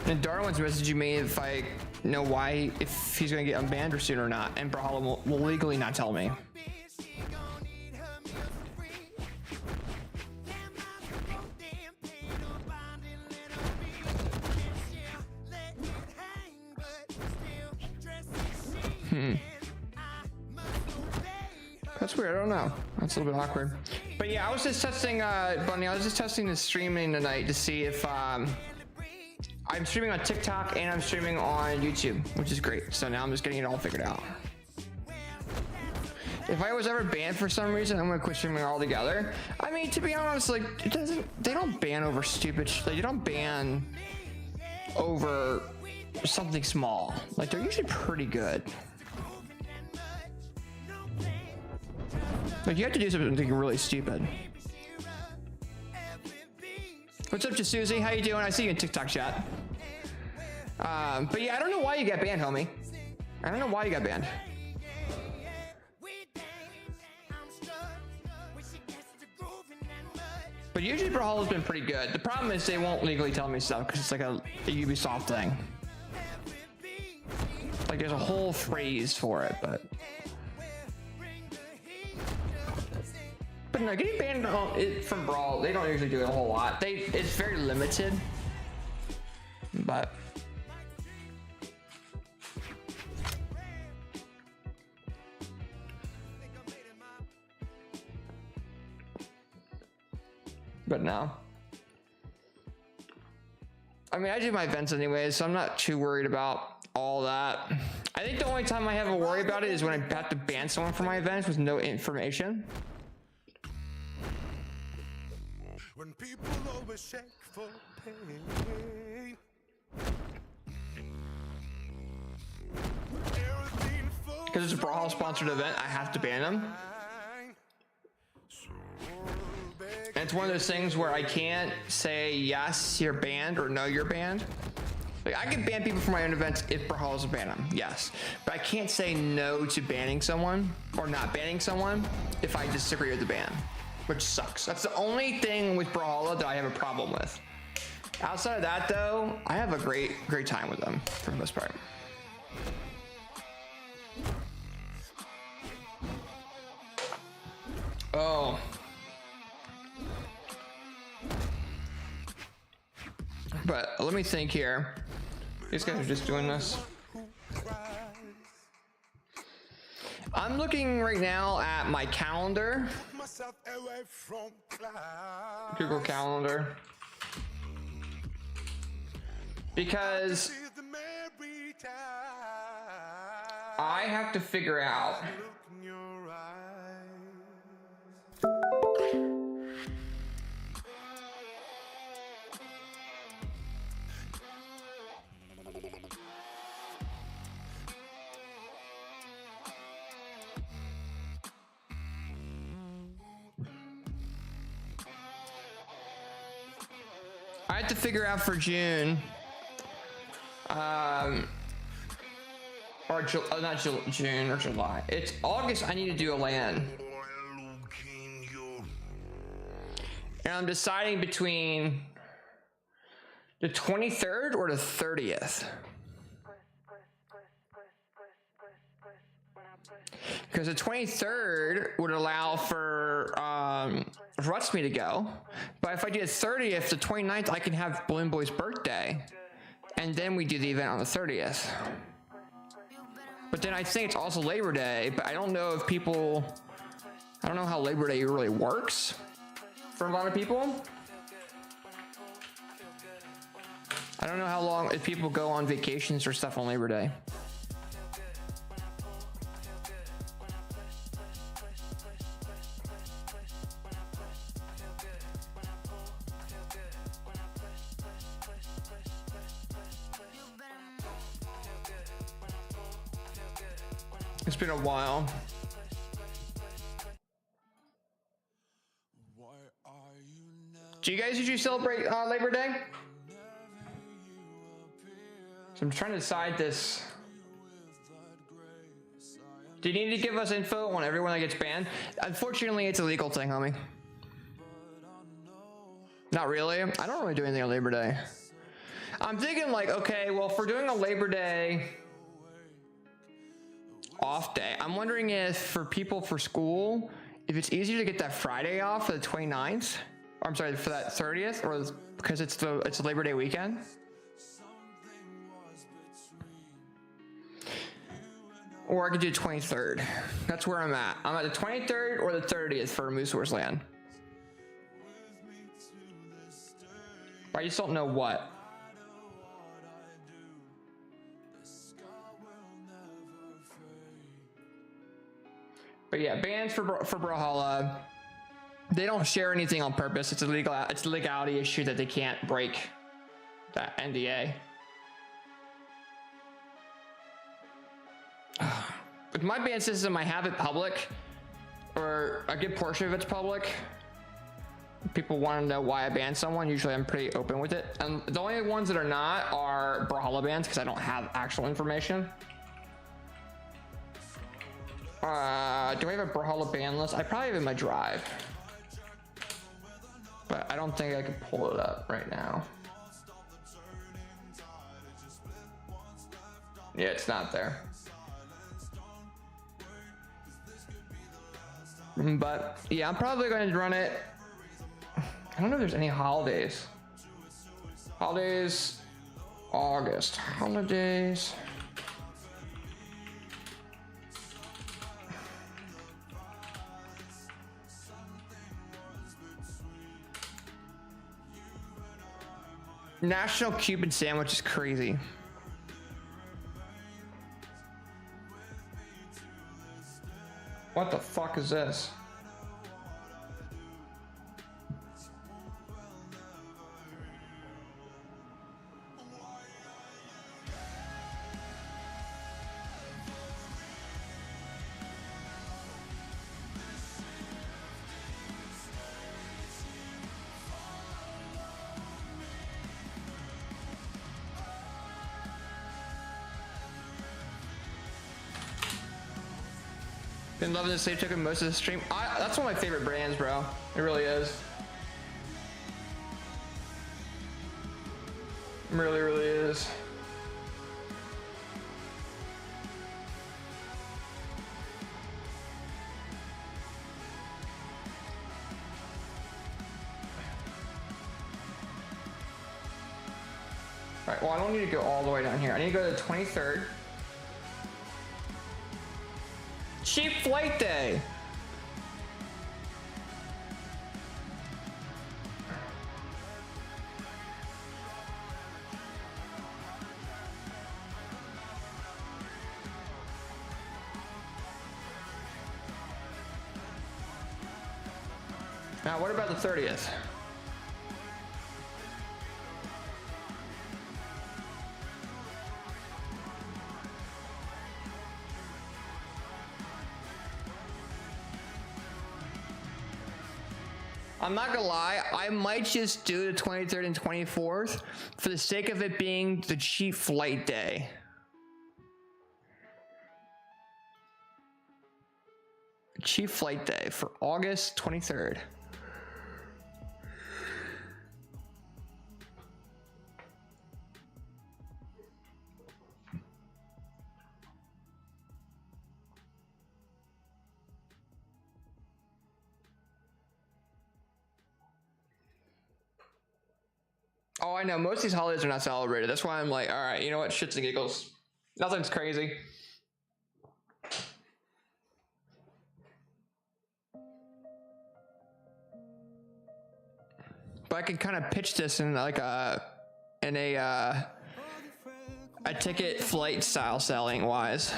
And Darwin's messaging me if I know why, if he's gonna get unbanned or soon or not, and Brawlhalla will legally not tell me. That's weird, I don't know. That's a little bit awkward. But yeah, I was just testing, Bunny, I was just testing the streaming tonight to see if, I'm streaming on TikTok and I'm streaming on YouTube, which is great. So now I'm just getting it all figured out. If I was ever banned for some reason, I'm gonna quit streaming altogether. I mean, to be honest, like, they don't ban over stupid they don't ban over something small. Like, they're usually pretty good. Like, you have to do something really stupid. What's up, Susie? How you doing? I see you in TikTok chat. But yeah, I don't know why you got banned, homie. I don't know why you got banned. But usually Brawlhalla's been pretty good. The problem is they won't legally tell me stuff because it's like a Ubisoft thing. Like there's a whole phrase for it, but no, getting banned from Brawl, they don't usually do it a whole lot. It's very limited, but no. I mean, I do my events anyways, so I'm not too worried about all that. I think the only time I have a worry about it is when I have to ban someone from my events with no information. When people always check for pain. Because it's a Brawlhalla sponsored event, I have to ban them. And it's one of those things where I can't say yes, you're banned, or no, you're banned. Like, I can ban people from my own events if Brawlhalla's ban them, yes. But I can't say no to banning someone, or not banning someone, if I disagree with the ban, which sucks. That's the only thing with Brawlhalla that I have a problem with. Outside of that, though, I have a great time with them, for the most part. Oh. But let me think here. These guys are just doing this. I'm looking right now at my calendar. Google Calendar. Because I have to figure out for June, or not June or July. It's August. I need to do a LAN, and I'm deciding between the 23rd or the 30th. Because the 23rd would allow for Rutsme to go, but if I do the 30th, the 29th, I can have Balloon Boy's birthday, and then we do the event on the 30th. But then I think it's also Labor Day, but I don't know if people, I don't know how Labor Day really works for a lot of people. I don't know how long, if people go on vacations or stuff on Labor Day. It's been a while. Do you guys usually celebrate Labor Day? So I'm trying to decide this. Do you need to give us info on everyone that gets banned? Unfortunately, it's a legal thing, homie. Not really. I don't really do anything on Labor Day. I'm thinking like, okay, well, if we're doing a Labor Day off day, I'm wondering if for people for school, if it's easier to get that Friday off for the 29th, or I'm sorry, for that 30th, or because it's Labor Day weekend. Or I could do 23rd. That's where I'm at. I'm at the 23rd or the 30th for Moose Wars LAN. I just don't know what. But yeah, bans for Brawlhalla. They don't share anything on purpose. It's a legality issue that they can't break that NDA. With my ban system, I have it public, or a good portion of it's public. People want to know why I banned someone. Usually I'm pretty open with it. And the only ones that are not are Brawlhalla bans because I don't have actual information. Do I have a Brawlhalla ban list? I probably have it in my drive. But I don't think I can pull it up right now. Yeah, it's not there. But yeah, I'm probably going to run it. I don't know if there's any holidays. Holidays, August. Holidays. National Cuban Sandwich is crazy. What the fuck is this? Been loving the Slave Token most of the stream. That's one of my favorite brands, bro. It really is. It really, really is. All right, well, I don't need to go all the way down here. I need to go to the 23rd. Cheap Flight Day. Now, what about the 30th? I'm not gonna lie, I might just do the 23rd and 24th for the sake of it being the Cheap Flight Day. Cheap Flight Day for August 23rd. Oh, I know. Most of these holidays are not celebrated. That's why I'm like, all right, you know what? Shits and giggles. Nothing's crazy. But I can kind of pitch this in like a ticket flight style selling wise.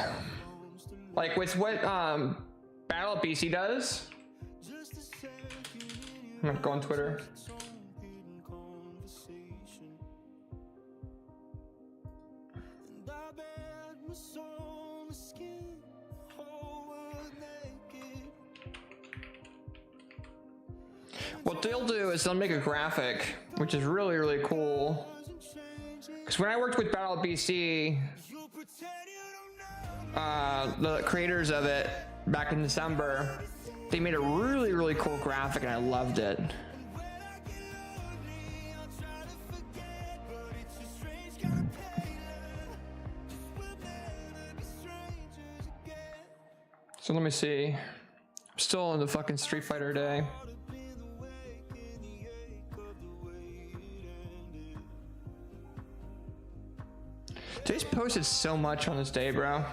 Like with what Battle of BC does. I'm gonna go on Twitter. What they'll do is they'll make a graphic, which is really, really cool. Because when I worked with Battle BC, the creators of it back in December, they made a really, really cool graphic and I loved it. So let me see. I'm still in the fucking Street Fighter day. Today's posted so much on this day, bro.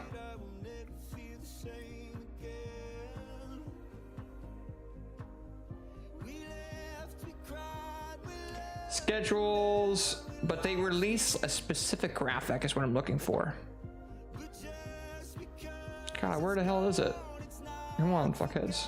Schedules, but they release a specific graphic is what I'm looking for. God, where the hell is it? Come on, fuckheads.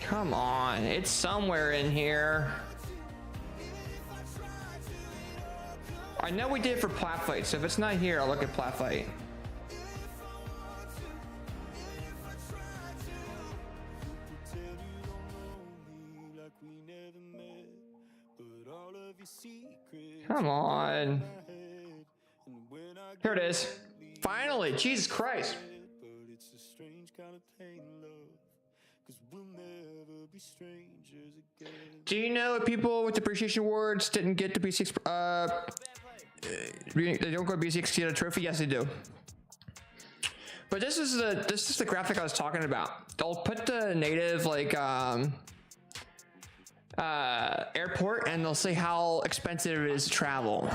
Come on, it's somewhere in here. I know we did it for Plat Fight, so if it's not here, I'll look at Plat Fight. Come on. Here it is. Finally, Jesus Christ. Do you know if people with appreciation awards didn't get to B6? They don't go to B6 to get a trophy. Yes, they do. But this is the graphic I was talking about. They'll put the native like airport, and they'll say how expensive it is to travel.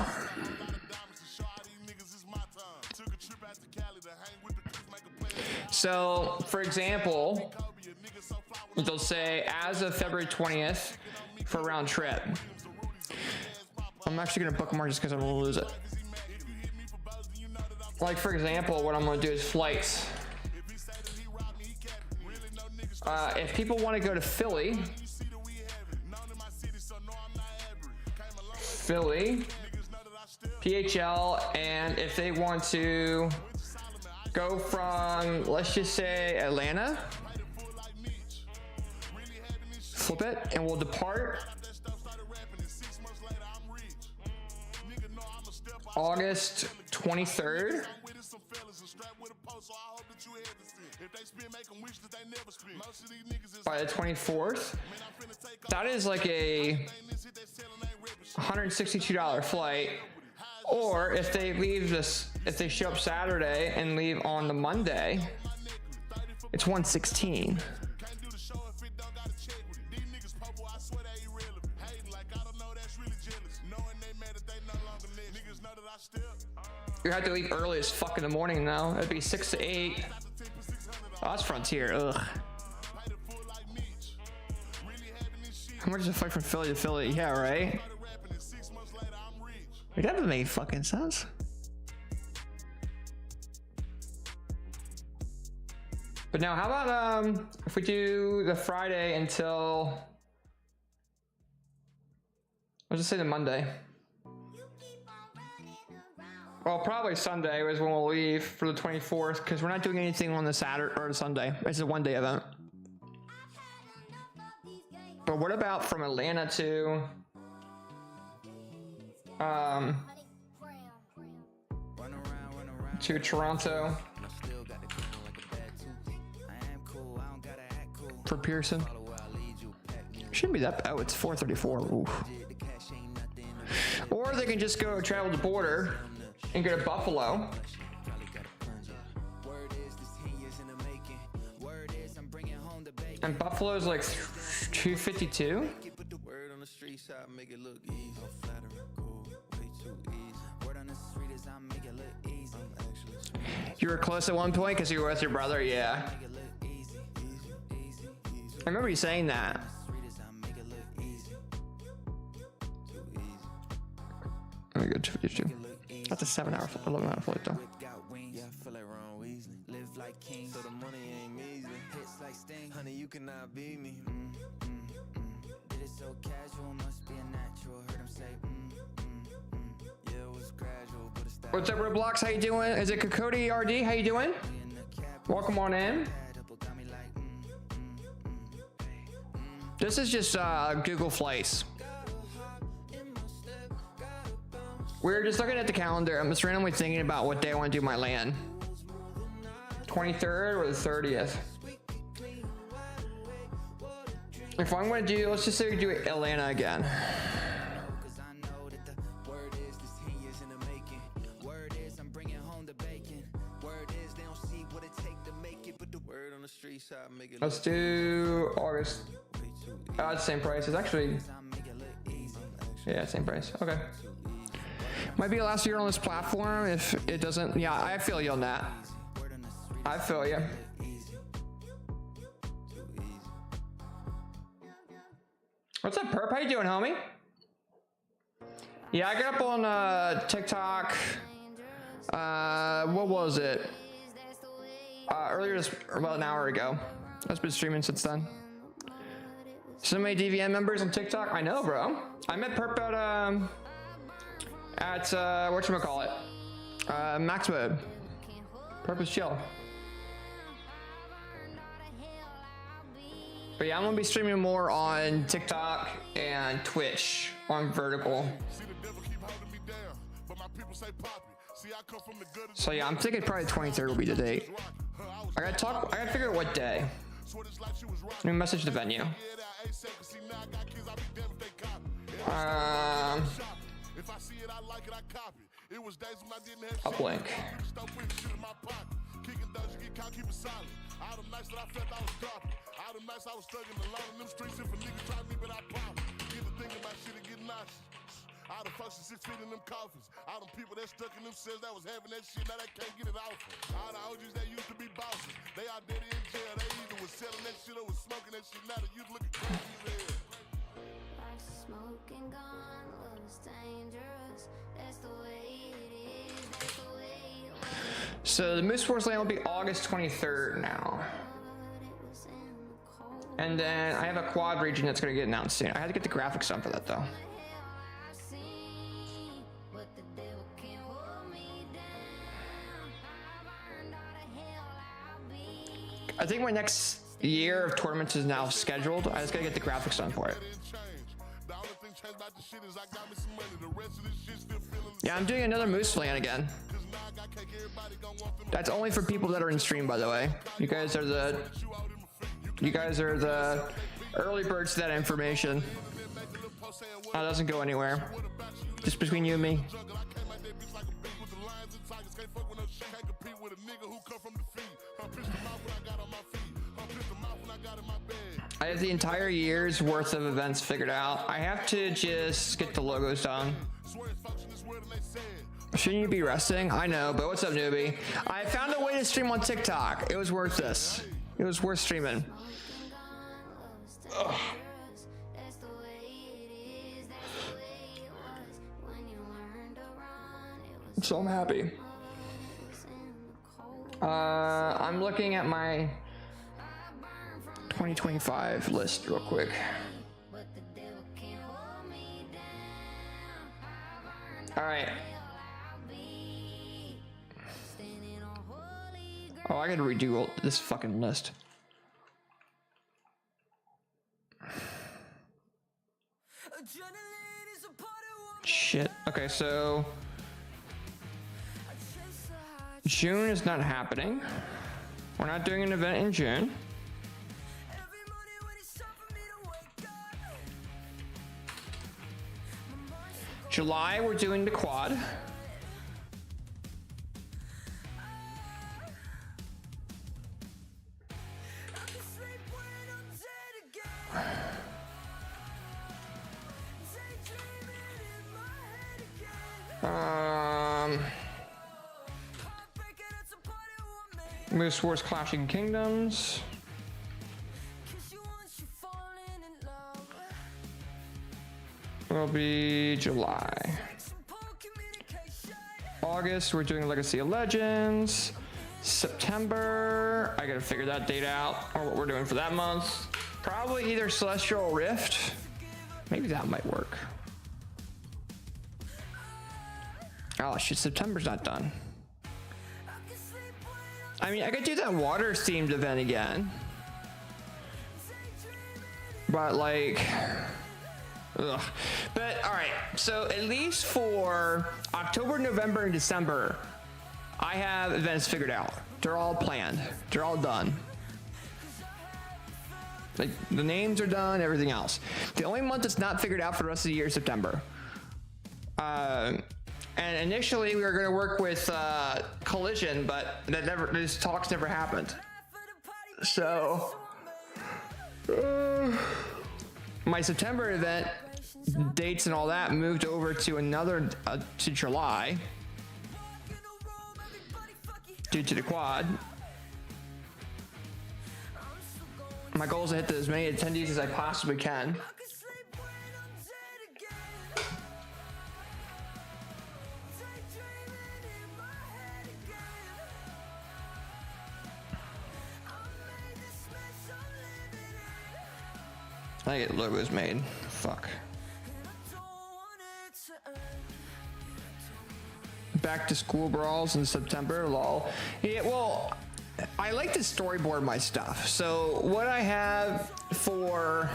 So, for example, they'll say as of February 20th for round trip. I'm actually gonna bookmark just because I'm gonna lose it. Like for example, what I'm gonna do is flights. If people want to go to Philly, PHL, and if they want to go from, let's just say Atlanta, flip it, and we'll depart August 23rd. By the 24th. That is like a $162 flight. Or if they leave this, if they show up Saturday and leave on the Monday, it's $116. You have to leave early as fuck in the morning now. It'd be 6 to 8. Oh, that's Frontier. Ugh. How much is a flight from Philly to Philly? Yeah, right? Like, that doesn't make fucking sense. But now, how about if we do the Friday until, let's just say the Monday. Well, probably Sunday is when we'll leave for the 24th, because we're not doing anything on the Saturday or the Sunday. It's a one-day event. But what about from Atlanta to Toronto for Pearson? Shouldn't be that. Oh, it's 4:34. Oof. Or they can just go travel the border and go to Buffalo. And Buffalo's like 252. You were close at one point because you were with your brother, yeah. I remember you saying that. Let me go 252. That's a 7-hour, 11-hour flight though. Live like king, so the money ain't easy. Hits like Sting, honey, you cannot beat me. Did it so casual, must be a natural. Heard him say, yeah, it was gradual, but it's that. What's up, Roblox? How you doing? Is it Kokodi RD? How you doing? Welcome on in. This is just Google Flights. We're just looking at the calendar. I'm just randomly thinking about what day I want to do my LAN. 23rd or the 30th. If I'm going to do, let's just say we do Atlanta again. Let's do August. Oh, it's the same price. It's actually, yeah, same price. Okay. Might be the last year on this platform if it doesn't. Yeah, I feel you on that. I feel you. What's up, Perp? How you doing, homie? Yeah, I got up on TikTok. What was it? Earlier, about an hour ago. I've been streaming since then. So many DVN members on TikTok. I know, bro. I met Perp at whatchamacallit? Max Mode. Perp is chill. But yeah, I'm gonna be streaming more on TikTok and Twitch on Vertical. So yeah, I'm thinking probably 23rd will be the date. I gotta figure out what day. Let me message the venue. Uplink. Out of function 6 feet in them coffins. All them people that stuck in them cells that was having that shit, now they can't get it off. All the OGs that used to be bosses, they are dead in jail. They either was selling that shit or was smoking that shit. Now the youth looking crazy as hell. Like smoking gun was dangerous. That's the way it is. That's the way it was. So the Moose Wars Land will be August 23rd now. And then I have a quad region that's gonna get announced soon. I had to get the graphics done for that though. I think my next year of tournaments is now scheduled. I just gotta get the graphics done for it. Yeah, I'm doing another Moose Land again. That's only for people that are in stream, by the way. You guys are the early birds to that information. That doesn't go anywhere. Just between you and me. I have the entire year's worth of events figured out. I have to just get the logos done. Shouldn't you be resting? I know, but what's up, newbie? I found a way to stream on TikTok. It was worth this. It was worth streaming. Ugh. So I'm happy. I'm looking at my 2025 list real quick. All right. Oh, I gotta redo all this fucking list. Shit. Okay, so June is not happening. We're not doing an event in June. July, we're doing the quad. Moose Wars Clashing Kingdoms. Will be July. August, we're doing Legacy of Legends. September, I gotta figure that date out, or what we're doing for that month. Probably either Celestial Rift. Maybe that might work. Oh shit, September's not done. I mean, I could do that water themed event again. But like, ugh. But all right, so at least for October, November, and December, I have events figured out. They're all planned. They're all done. Like the names are done, everything else. The only month that's not figured out for the rest of the year is September. And initially we were going to work with Collision, but those talks never happened. So my September event dates and all that moved over to another to July due to the quad. My goal is to hit as many attendees as I possibly can. I get logos made. Fuck. Back to school brawls in September, lol. Yeah, well, I like to storyboard my stuff. So what I have for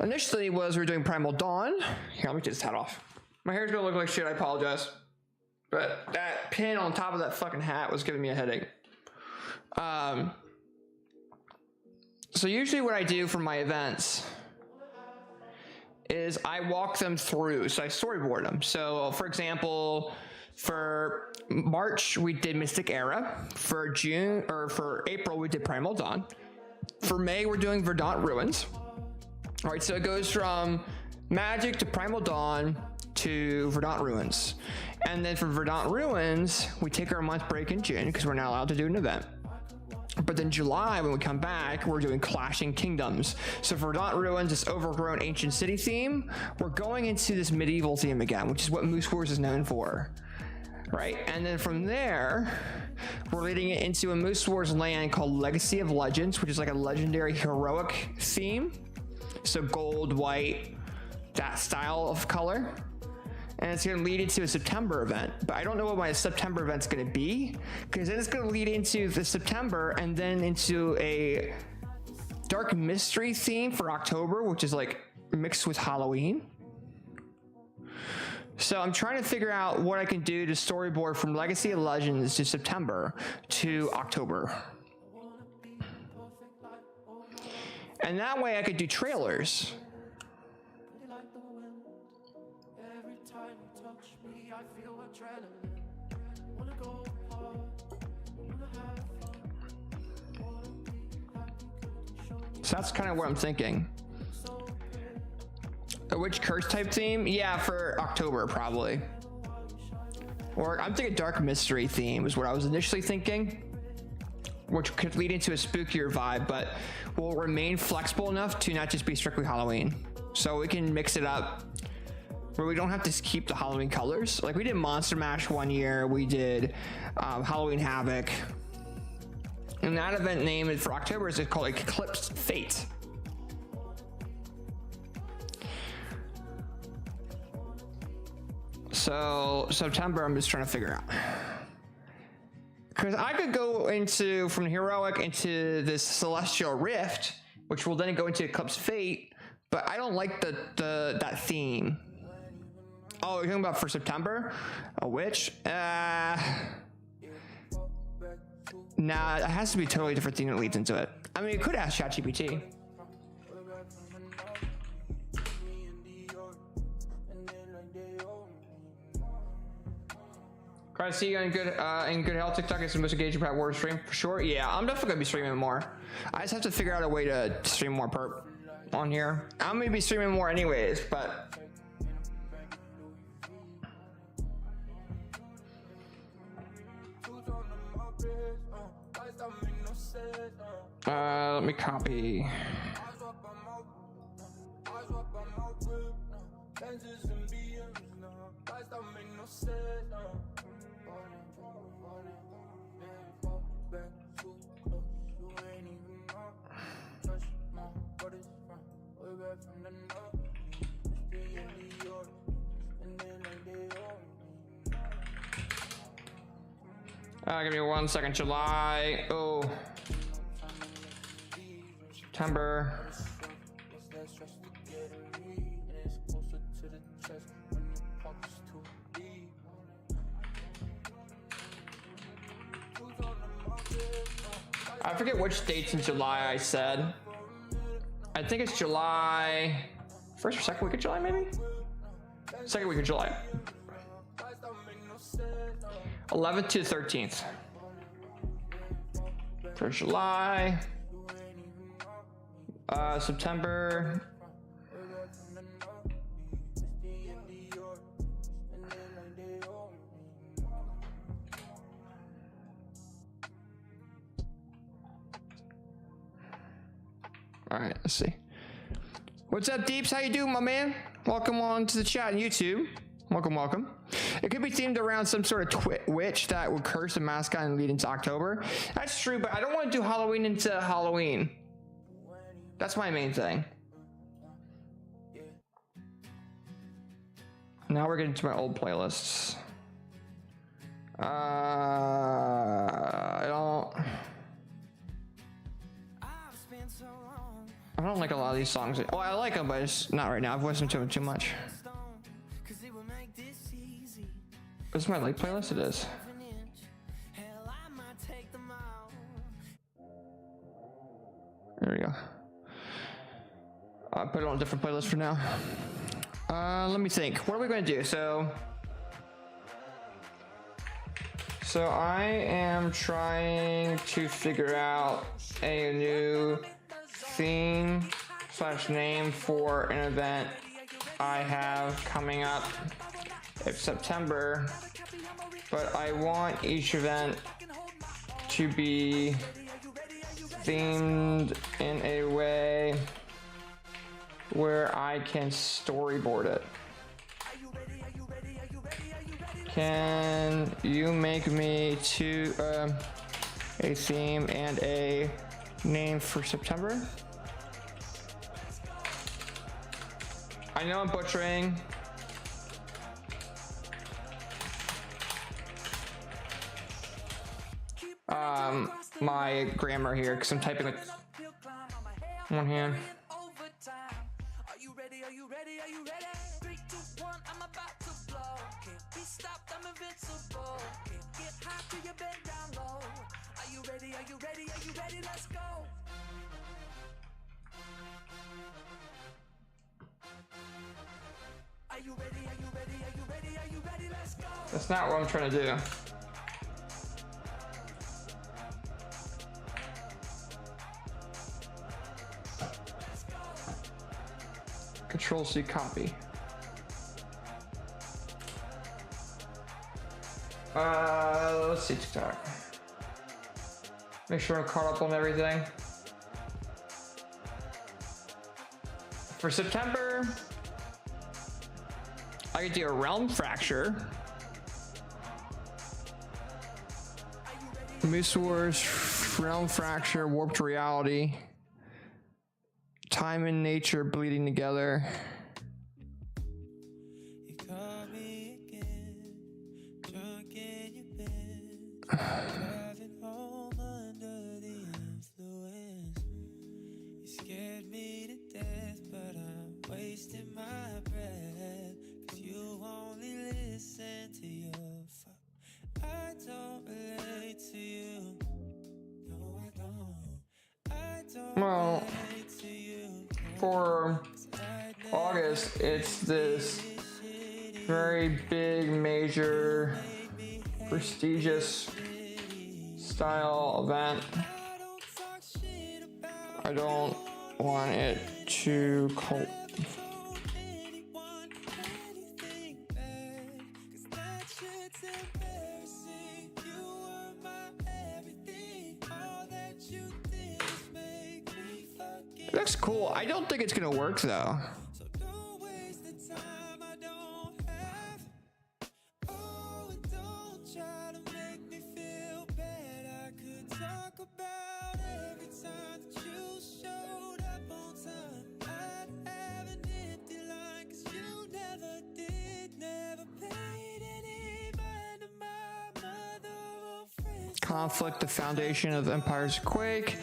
initially was we're doing Primal Dawn. Here, let me take this hat off. My hair's gonna look like shit, I apologize. But that pin on top of that fucking hat was giving me a headache. So usually what I do for my events is I walk them through, so I storyboard them. So for example, for March we did Mystic Era. For June or for April we did Primal Dawn. For May we're doing Verdant Ruins. All right, so it goes from Magic to Primal Dawn to Verdant Ruins, and then for Verdant Ruins we take our month break in June because we're not allowed to do an event. But then July, when we come back, we're doing Clashing Kingdoms. So for Verdant Ruins, this overgrown ancient city theme, we're going into this medieval theme again, which is what Moose Wars is known for, right? And then from there, we're leading it into a Moose Wars land called Legacy of Legends, which is like a legendary heroic theme. So gold, white, that style of color. And it's going to lead into a September event, but I don't know what my September event's going to be, because then it's going to lead into the September and then into a dark mystery theme for October, which is like mixed with Halloween. So I'm trying to figure out what I can do to storyboard from Legacy of Legends to September to October. And that way I could do trailers. So that's kind of what I'm thinking. Which curse type theme? Yeah, for October probably. Or I'm thinking dark mystery theme is what I was initially thinking, which could lead into a spookier vibe, but will remain flexible enough to not just be strictly Halloween. So we can mix it up where we don't have to keep the Halloween colors. Like we did Monster Mash one year, we did Halloween Havoc. And that event name for October is called Eclipse Fate. So September, I'm just trying to figure out. Because I could go into, from Heroic into this Celestial Rift, which will then go into Eclipse Fate, but I don't like that theme. Oh, you're talking about for September? A witch? Nah, it has to be a totally different thing that leads into it. I mean, you could ask ChatGPT. Try to see you in good health. TikTok is the most engaging part of stream for sure. Yeah, I'm definitely gonna be streaming more. I just have to figure out a way to stream more perp on here. I'm gonna be streaming more anyways, but let me copy. Give me 1 second. July. Oh. September. I forget which dates in July I said. I think it's July 1st or second week of July, maybe? Second week of July. 11th to 13th. For July. September. All right, let's see. What's up, Deeps? How you doing, my man? Welcome on to the chat on YouTube. Welcome, welcome. It could be themed around some sort of witch that would curse the mascot and lead into October. That's true, but I don't want to do Halloween into Halloween. That's my main thing. Now we're getting to my old playlists. I don't like a lot of these songs. Oh, I like them, but it's not right now. I've listened to them too much. This is my late playlist? It is. There we go. I'll put it on a different playlist for now. Let me think. What are we going to do? So I am trying to figure out a new theme / name for an event I have coming up. It's September, but I want each event to be themed in a way where I can storyboard it. Can you make me a theme and a name for September? I know I'm butchering. My grammar here because I'm typing with one hand. That's not what I'm trying to do. Control C, copy. Let's see TikTok. Make sure I'm caught up on everything. For September, I could do a Realm Fracture. Moose Wars, Realm Fracture, Warped Reality. Time and nature bleeding together. Well, for August, it's this very big, major, prestigious style event. I don't want it to cult. It looks cool. I don't think it's gonna work though. Conflict, the foundation of the Empire's quake,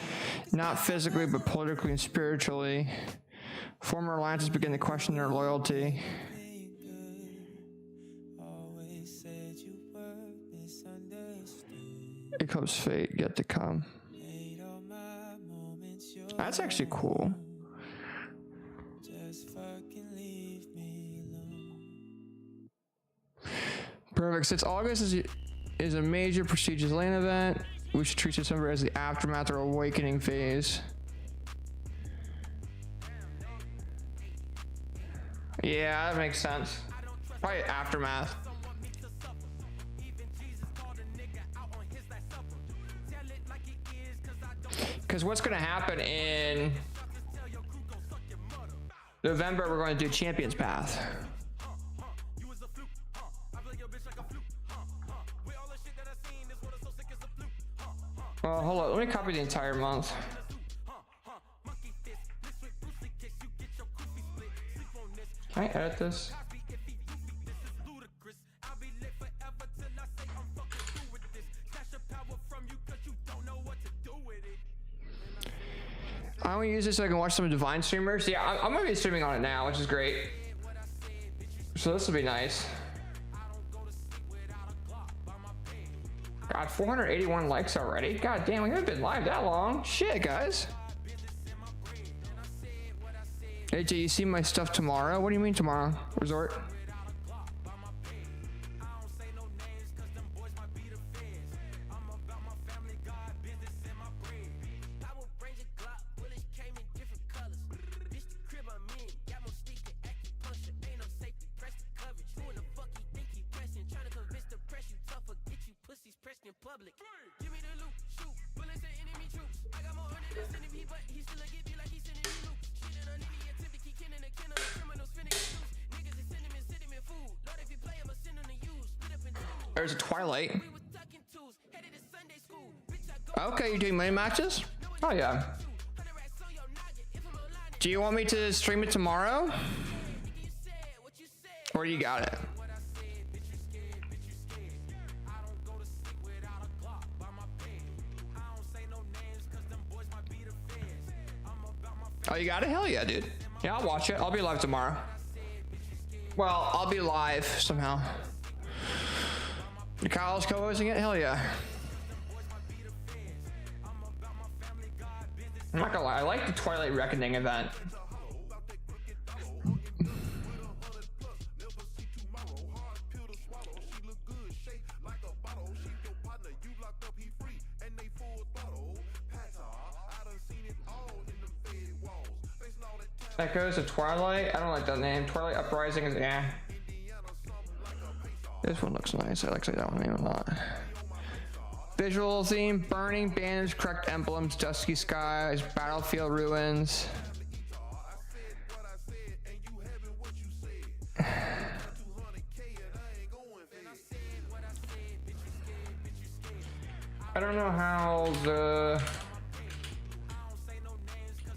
not physically but politically and spiritually. Former alliances begin to question their loyalty. It comes fate yet to come. That's actually cool. Perfect. Since August is a major prestigious LAN event, we should treat September as the aftermath or awakening phase. Yeah, that makes sense. Probably aftermath. Because what's going to happen in November, we're going to do Champions Path. Well, hold on. Let me copy the entire month. Can I edit this? I only use it so I can watch some Divine streamers. Yeah, I'm gonna be streaming on it now, which is great. So this will be nice. God, 481 likes already. God damn, we haven't been live that long. Shit, guys. AJ, you see my stuff tomorrow? What do you mean tomorrow? Resort? There's a Twilight. Okay, you're doing money matches? Oh yeah. Do you want me to stream it tomorrow? Or you got it? Oh, you got it? Hell yeah, dude. Yeah, I'll watch it. I'll be live tomorrow. Well, I'll be live somehow. Kyle's co-hosting it? Hell yeah. I'm not gonna lie, I like the Twilight Reckoning event. Echoes of Twilight? I don't like that name. Twilight Uprising is This one looks nice. I like that one name a lot. Visual theme: burning banners, correct emblems, dusky skies, battlefield ruins. I don't know how the...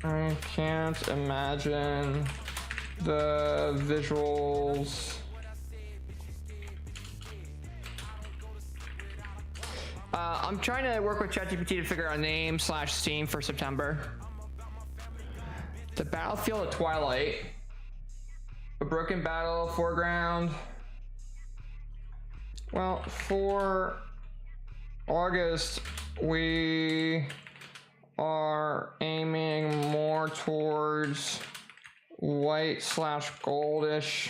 I can't imagine the visuals. I'm trying to work with ChatGPT to figure out a name / theme for September. The Battlefield of Twilight. A broken battle foreground. Well, for August, we are aiming more towards white / goldish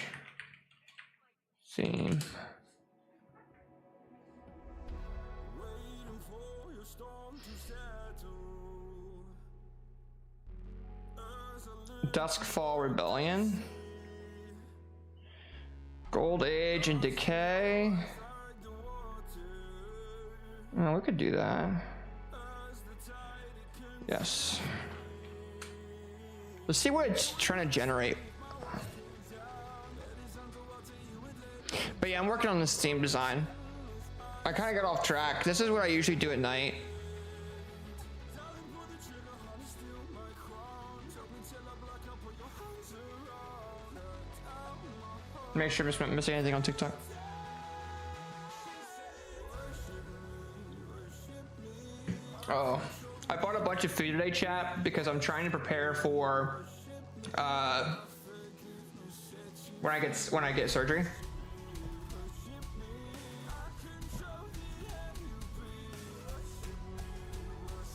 theme. Duskfall Rebellion. Gold Age and Decay. Oh, we could do that. Yes. Let's see what it's trying to generate. But yeah, I'm working on this theme design. I kind of got off track. This is what I usually do at night. Make sure I'm not missing anything on TikTok. Oh, I bought a bunch of food today, chat, because I'm trying to prepare for when I get surgery.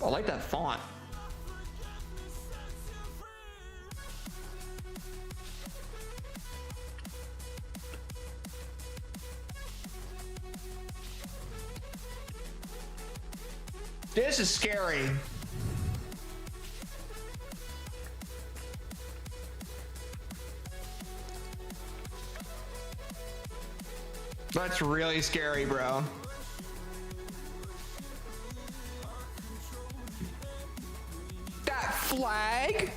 I like that font. This is scary. That's really scary, bro. That flag?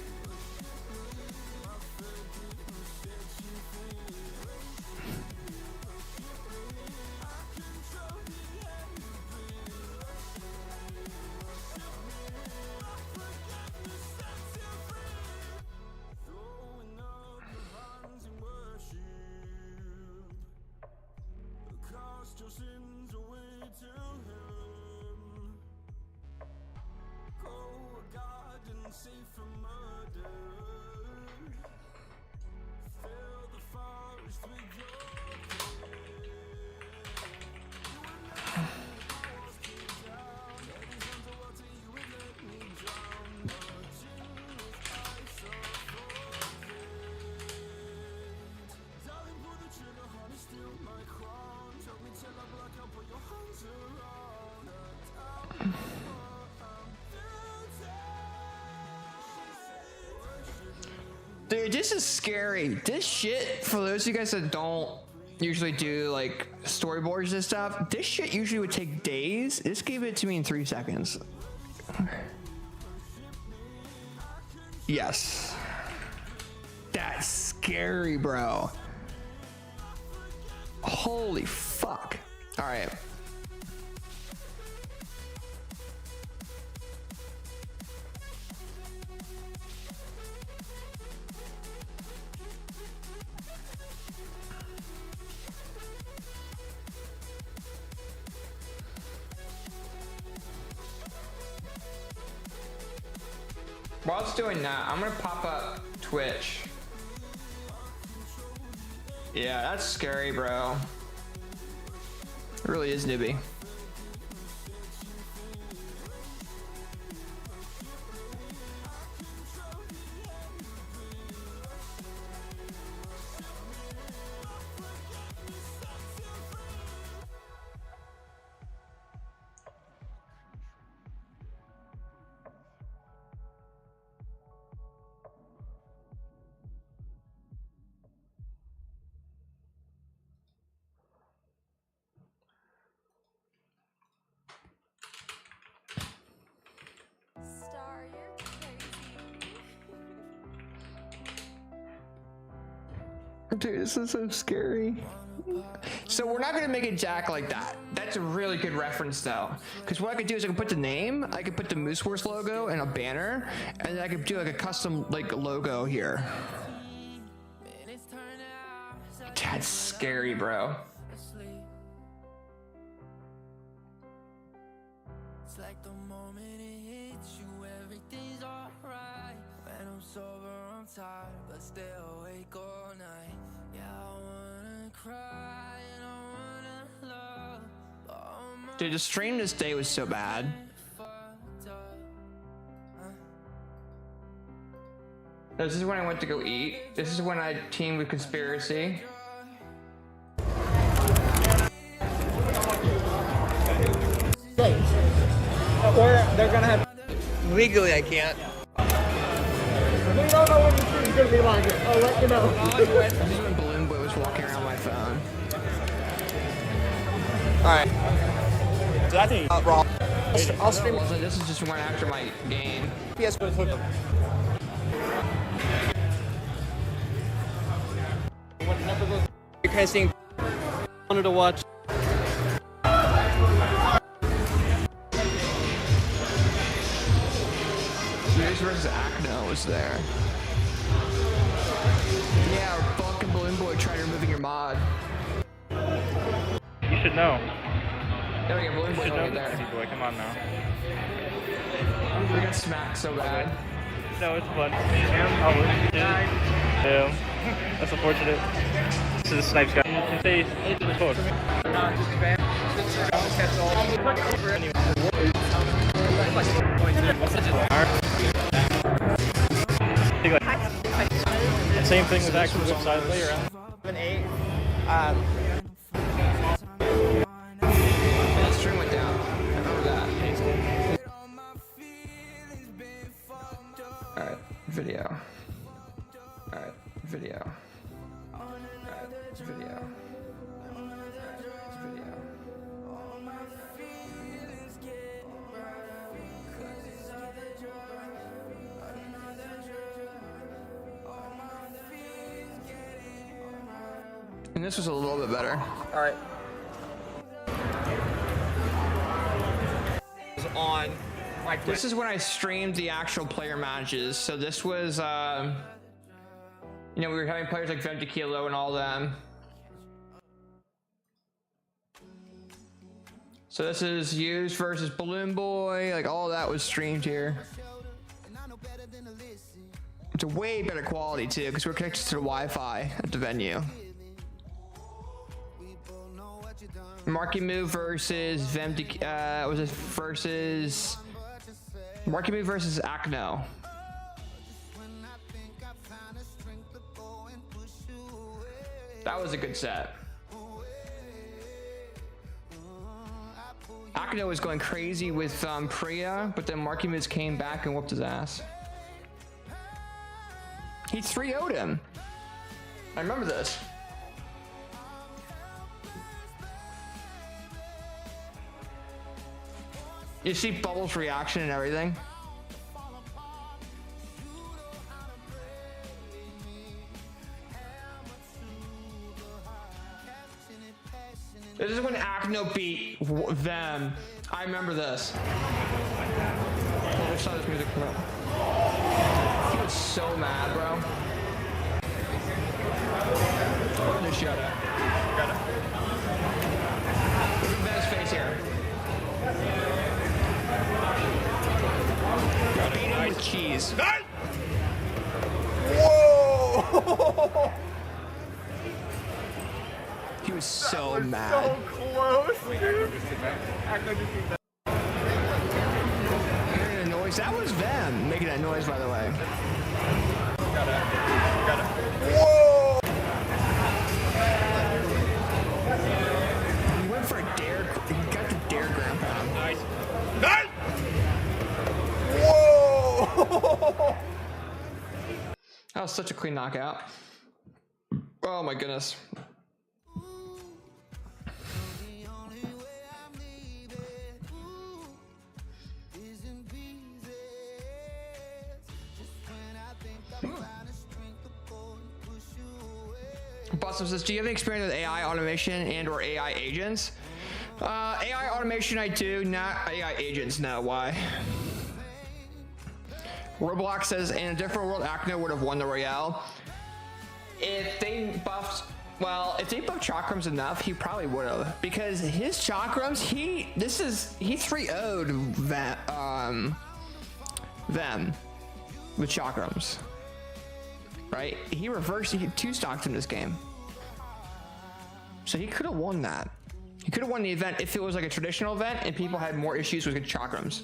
Dude, this is scary. This shit, for those of you guys that don't usually do like storyboards and stuff, this shit usually would take days. This gave it to me in 3 seconds. Yes. That's scary, bro. Holy fuck. All right. While it's doing that, I'm gonna pop up Twitch. Yeah, that's scary, bro. It really is, Nibby. Star, you're crazy. Dude, this is so scary. So we're not gonna make it Jack like that. That's a really good reference though. Because what I could do is I could put the name, I could put the Moose Wars logo and a banner, and then I could do like a custom like logo here. That's scary, bro. It's like the moment it hits you, everything's alright. When I'm sober, I'm tired, but stay awake all night. Yeah, I wanna cry and I wanna love, but all my Dude, the stream this day was so bad. fucked up. This is when I went to go eat. This is when I teamed with Conspiracy. Or they're gonna have. Legally, I can't. We don't know when the stream's gonna be live yet. I'll let you know. This is when Balloon Boy was walking around my phone. Alright. So I think Raw. I'll stream No, it wasn't. This is just one after my game. PS with hook. You're kind of seeing. Wanted to watch. Zeus versus Acno was there. Yeah, fucking Balloon Boy tried removing your mod. You should know. There we go, Balloon You Boy should know over this, there. boy. Come on now. We got smacked so bad. No, it's fun. Oh, yeah. That's unfortunate. This is a snipes guy. Say it's close. Same thing with actual side layer. 7-8. That stream went down. I remember that. Alright, video. Alright, video. Alright, video. Video. And this was a little bit better. Alright. Is on my Twitch. This is when I streamed the actual player matches. So this was, you know, we were having players like Vem Tequila and all them. So this is Zeus versus Balloon Boy. Like all that was streamed here. It's a way better quality too, because we're connected to the Wi-Fi at the venue. Marky Moo versus Vem was it versus Marky Moo versus Acno. That was a good set. Acno was going crazy with Priya, but then Marky Moo came back and whooped his ass. He 3-0'd him. I remember this. You see Bubbles' reaction and everything. This is when Acno beat them. I remember this. I saw this music come out. He was so mad, bro. Just shut up. Got it. Look at Ben's face here. Got it. Nice. With cheese. Whoa! He was so mad. So close, dude. Acno just beat that. Hearing a noise. That was them making that noise, by the way. Got it. Whoa! He went for a dare. He got the dare ground pound. Nice. Whoa! That was such a clean knockout. Oh my goodness. Boston says, do you have any experience with AI automation and or AI agents? AI automation I do, not AI agents, no. Why? Roblox says, in a different world, Acno would have won the Royale. If they buffed, well, if they buffed Chakrams enough, he probably would have. Because his Chakrams, he 3-0'd them with Chakrams. Right? He 2-stocked in this game. So he could have won that. He could have won the event if it was like a traditional event and people had more issues with Chakrams.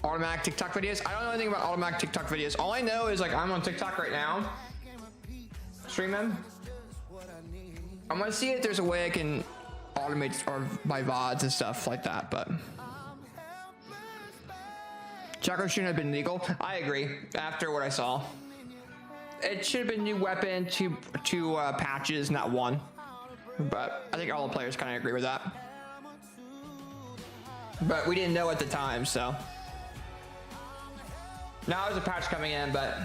Automatic TikTok videos. I don't know anything about automatic TikTok videos. All I know is like I'm on TikTok right now. Streaming. I'm gonna see if there's a way I can automate or my VODs and stuff like that, but Chakra shouldn't have been legal. I agree. After what I saw, it should have been new weapon, two patches, not one. But I think all the players kind of agree with that. But we didn't know at the time, so now there's a patch coming in, but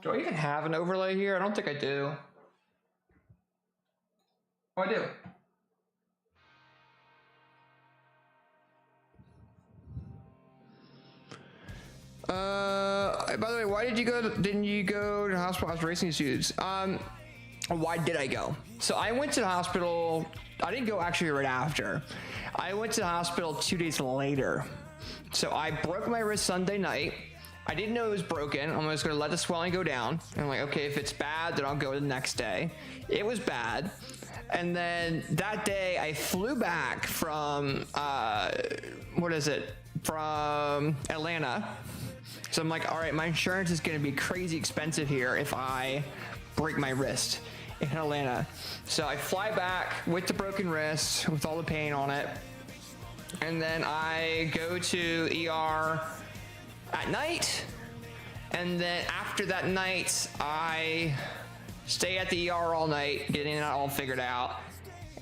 do I even have an overlay here? I don't think I do. Oh, I do. By the way, why did you go? Didn't you go to the hospital after racing suits? Why did I go? So I went to the hospital. I didn't go actually right after. I went to the hospital 2 days later. So I broke my wrist Sunday night. I didn't know it was broken. I'm just gonna let the swelling go down. And I'm like, okay, if it's bad, then I'll go the next day. It was bad. And then that day I flew back from, from Atlanta. So I'm like, all right, my insurance is gonna be crazy expensive here if I break my wrist in Atlanta. So I fly back with the broken wrist, with all the pain on it. And then I go to ER at night, and then after that night I stay at the ER all night getting that all figured out,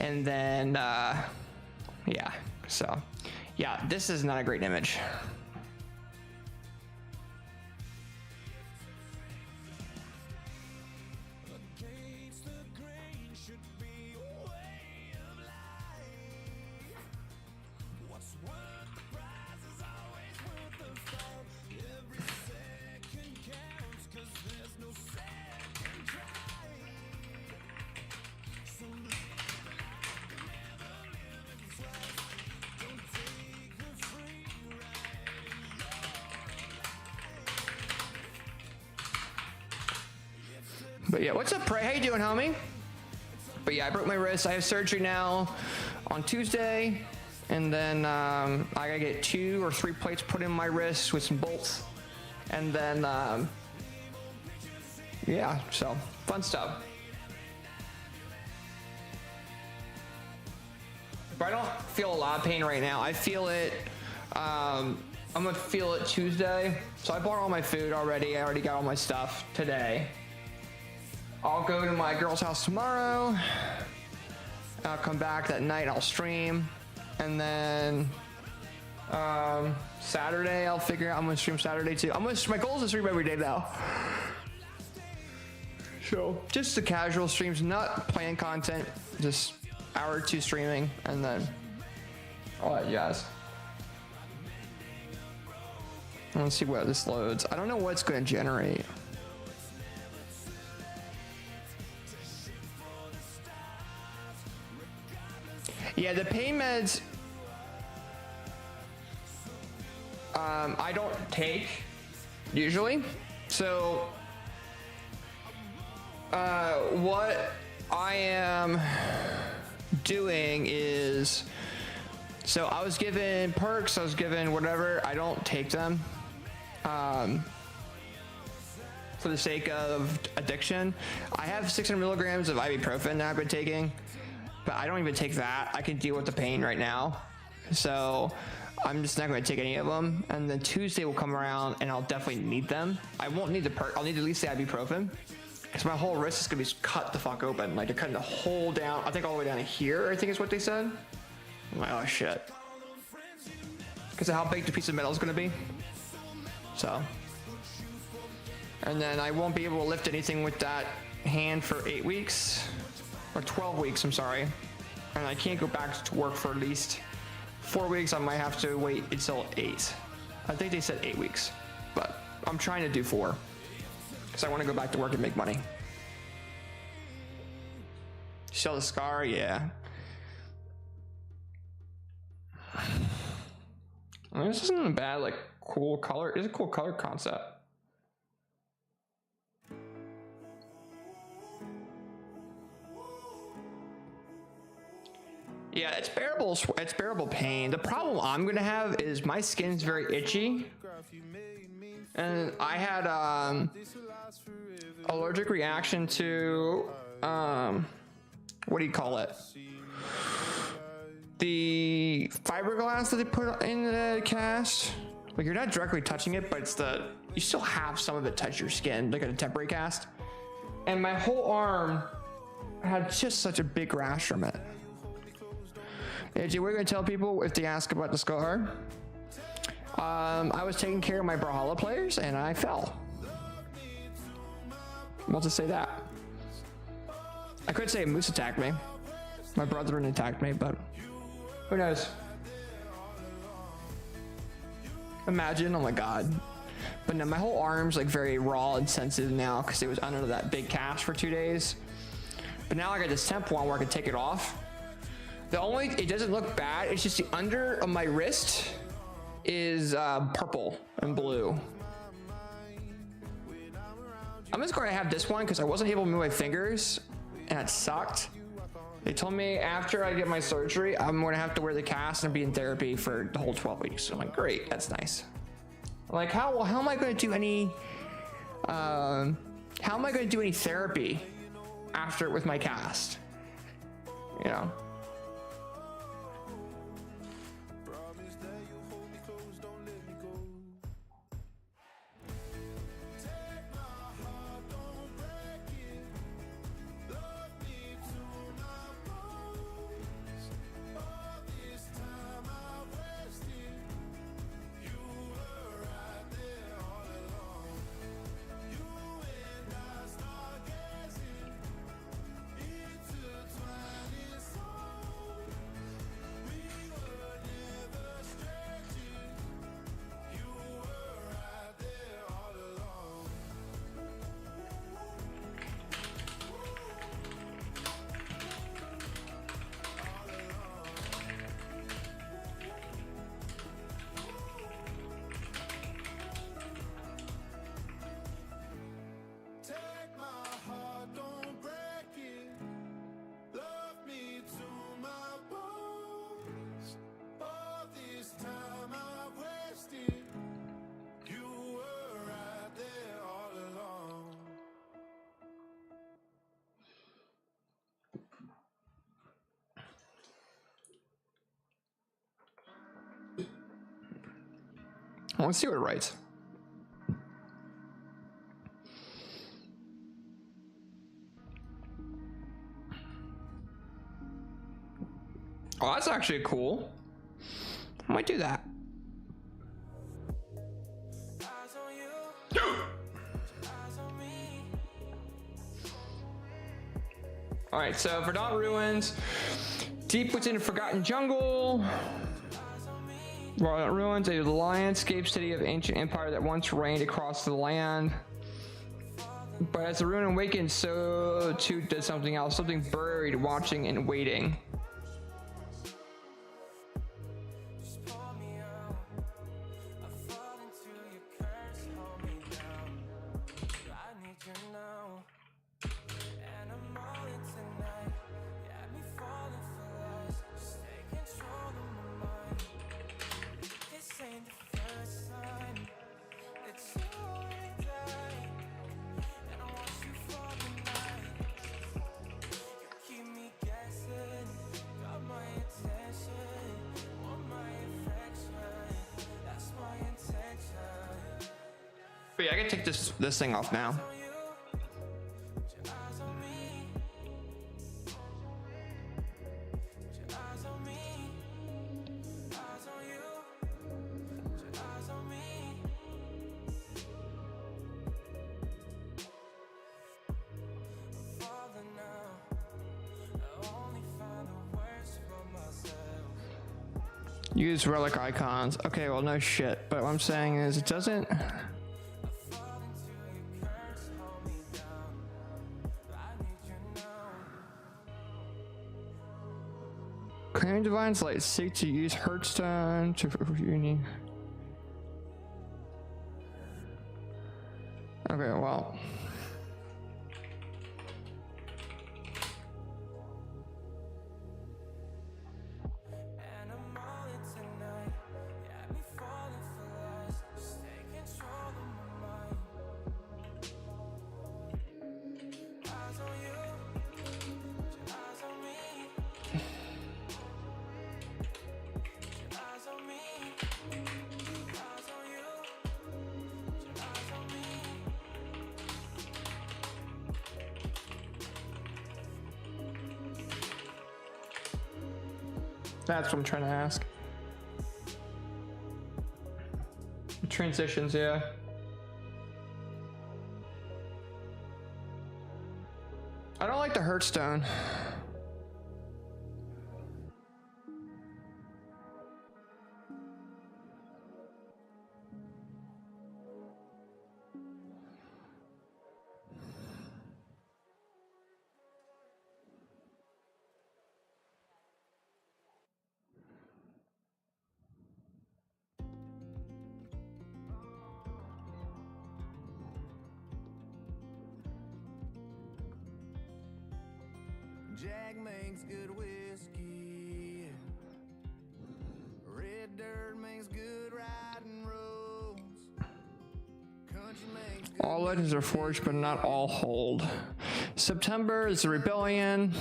and then yeah, so yeah, this is not a great image. But yeah, what's up, Prey? How you doing, homie? But yeah, I broke my wrist. I have surgery now on Tuesday, and then I gotta get 2 or 3 plates put in my wrist with some bolts, and then yeah, so fun stuff. But I don't feel a lot of pain right now. I feel it. I'm gonna feel it Tuesday. So I bought all my food already. I already got all my stuff today. I'll go to my girl's house tomorrow. I'll come back that night. I'll stream, and then Saturday I'll figure out. I'm gonna stream Saturday too. My goal is to stream every day now. So just the casual streams, not playing content, just hour or 2 streaming, and then all that jazz. Let's see what this loads. I don't know what it's going to generate. Yeah, the pain meds I don't take usually. So what I am doing is, so I was given perks, I was given whatever. I don't take them for the sake of addiction. I have 600 milligrams of ibuprofen that I've been taking, but I don't even take that. I can deal with the pain right now, so I'm just not going to take any of them. And then Tuesday will come around and I'll definitely need them. I won't need the perk. I'll need at least the ibuprofen, because my whole wrist is going to be cut the fuck open. Like, they're cutting the whole down, I think all the way down to here, I think is what they said. I'm like, oh shit. Because of how big the piece of metal is going to be. So. And then I won't be able to lift anything with that hand for 8 weeks. Or 12 weeks, I'm sorry. And I can't go back to work for at least 4 weeks. I might have to wait until 8. I think they said 8 weeks. But I'm trying to do 4. Because I want to go back to work and make money. Sell the scar? Yeah. This isn't a bad, like, cool color. It's a cool color concept. Yeah, it's bearable. It's bearable pain. The problem I'm gonna have is my skin's very itchy, and I had allergic reaction to what do you call it? The fiberglass that they put in the cast. Like, you're not directly touching it, but it's you still have some of it touch your skin, like a temporary cast. And my whole arm had just such a big rash from it. AJ, we're gonna tell people if they ask about the scar. I was taking care of my Brawlhalla players and I fell. I'll just say that. I could say a moose attacked me. My brother attacked me, but who knows? Imagine, oh my god. But no, my whole arm's like very raw and sensitive now because it was under that big cast for 2 days. But now I got this temp one where I can take it off. It doesn't look bad, it's just the under of my wrist is purple and blue. I'm just going to have this one because I wasn't able to move my fingers and it sucked. They told me after I get my surgery, I'm going to have to wear the cast and be in therapy for the whole 12 weeks. So I'm like, great, that's nice. I'm like, how am I going to do any, therapy after with my cast? You know? Let's see what it writes. Oh, that's actually cool. I might do that. All right, so Verdant Ruins, deep within a forgotten jungle. Verdant Ruins, a landscape city of ancient empire that once reigned across the land. But as the ruin awakened, so too did something else, something buried, watching and waiting. But yeah, I can take this thing off now. Use relic icons. Okay, well, no shit. But what I'm saying is it doesn't... Claim Divine's Light. Seek to use Hearthstone to union. Okay, well. That's what I'm trying to ask. Transitions, yeah. I don't like the Hearthstone. Jack makes good whiskey. Red dirt makes good riding roads. Country makes good All legends are forged, but not all hold. September is the rebellion.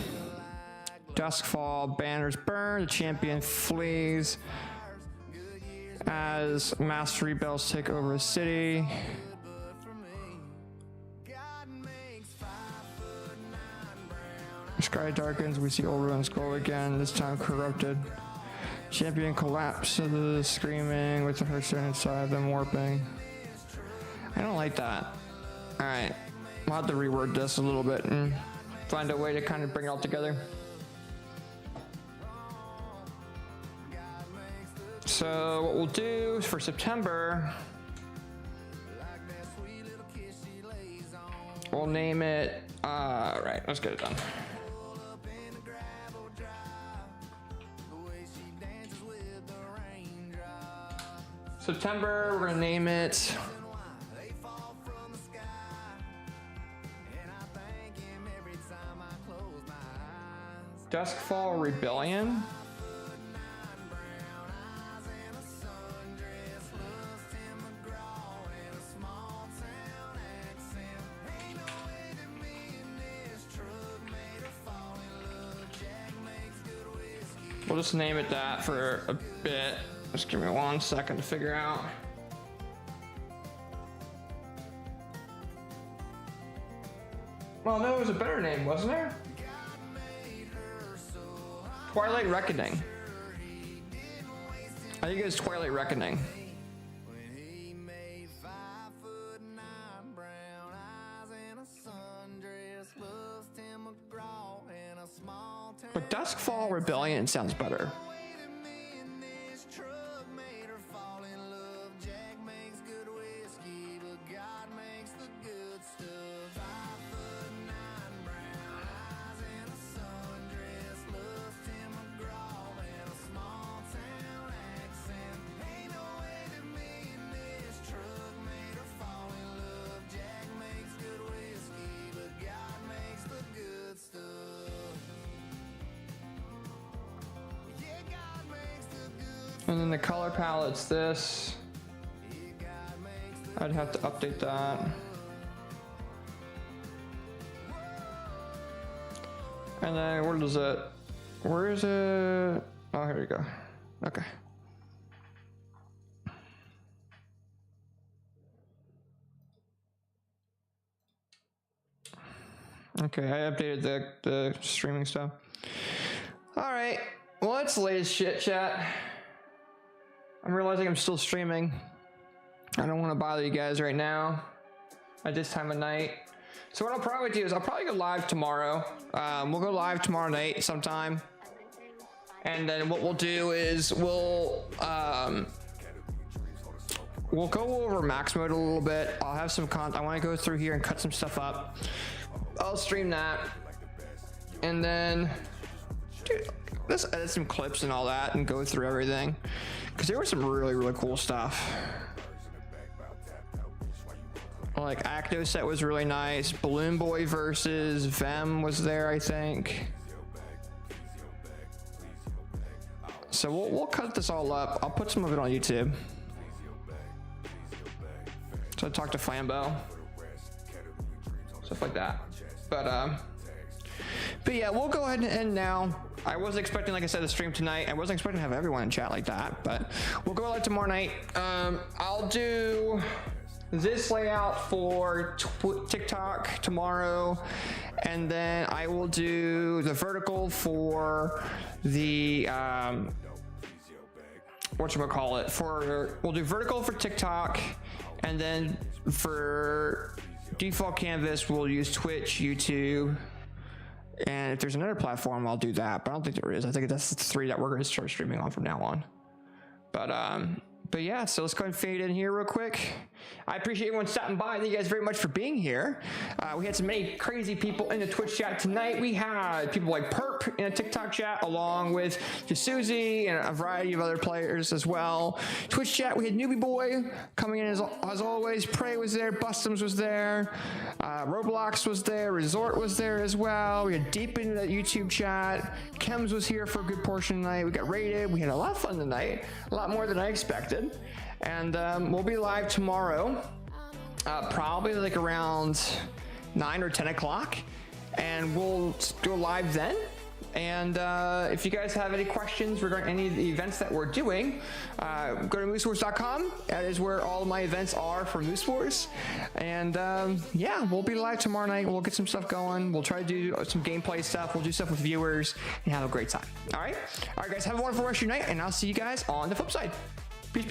Duskfall, banners burn, the champion flees. As mass rebels take over a city. Sky darkens, we see old ruins glow again, this time corrupted. Champion collapses, screaming with the Hearthstone inside them warping. I don't like that. Alright, I'll have to reword this a little bit and find a way to kind of bring it all together. So what we'll do for September, we'll name it, right, let's get it done. September, we're gonna name it Duskfall Rebellion. We'll just name it that for a bit. Just give me 1 second to figure out. Well, no, there was a better name, wasn't there? Twilight Reckoning. I think it was Twilight Reckoning. But Duskfall Rebellion sounds better. And then the color palette's this. I'd have to update that. And then where is it? Where is it? Oh, here we go. Okay. Okay, I updated the streaming stuff. All right. Well, that's the latest shit, chat. I'm realizing I'm still streaming. I don't want to bother you guys right now at this time of night. So what I'll probably do is I'll probably go live tomorrow. We'll go live tomorrow night sometime. And then what we'll do is we'll go over max mode a little bit. I'll have some I want to go through here and cut some stuff up. I'll stream that. And then, dude, let's edit some clips and all that and go through everything. Because there was some really, really cool stuff. Like Acto Set was really nice. Balloon Boy versus Vem was there, I think. So we'll cut this all up. I'll put some of it on YouTube. So I talked to Flambeau. Stuff like that. But yeah, we'll go ahead and end now. I wasn't expecting, like I said, to stream tonight. I wasn't expecting to have everyone in chat like that, but we'll go live tomorrow night. I'll do this layout for TikTok tomorrow, and then I will do the vertical for the whatchamacallit, we'll do vertical for TikTok, and then for default canvas we'll use Twitch, YouTube, and if there's another platform I'll do that, but I don't think there is. I think that's the 3 that we're going to start streaming on from now on. But yeah, so let's go ahead and fade in here real quick. I appreciate everyone stopping by. Thank you guys very much for being here. We had so many crazy people in the Twitch chat tonight. We had people like Perp in a TikTok chat, along with Jasuzi and a variety of other players as well. Twitch chat, we had Newbie Boy coming in as always. Prey was there, Bustums was there, Roblox was there, Resort was there as well. We had deep into that YouTube chat. Chems was here for a good portion tonight. We got raided. We had a lot of fun tonight, a lot more than I expected. And we'll be live tomorrow, probably like around 9 or 10 o'clock, and we'll go live then. And if you guys have any questions regarding any of the events that we're doing, go to moosewars.com. That is where all of my events are for Moose Wars. And yeah, we'll be live tomorrow night. We'll get some stuff going. We'll try to do some gameplay stuff. We'll do stuff with viewers and have a great time. All right, guys, have a wonderful rest of your night, and I'll see you guys on the flip side.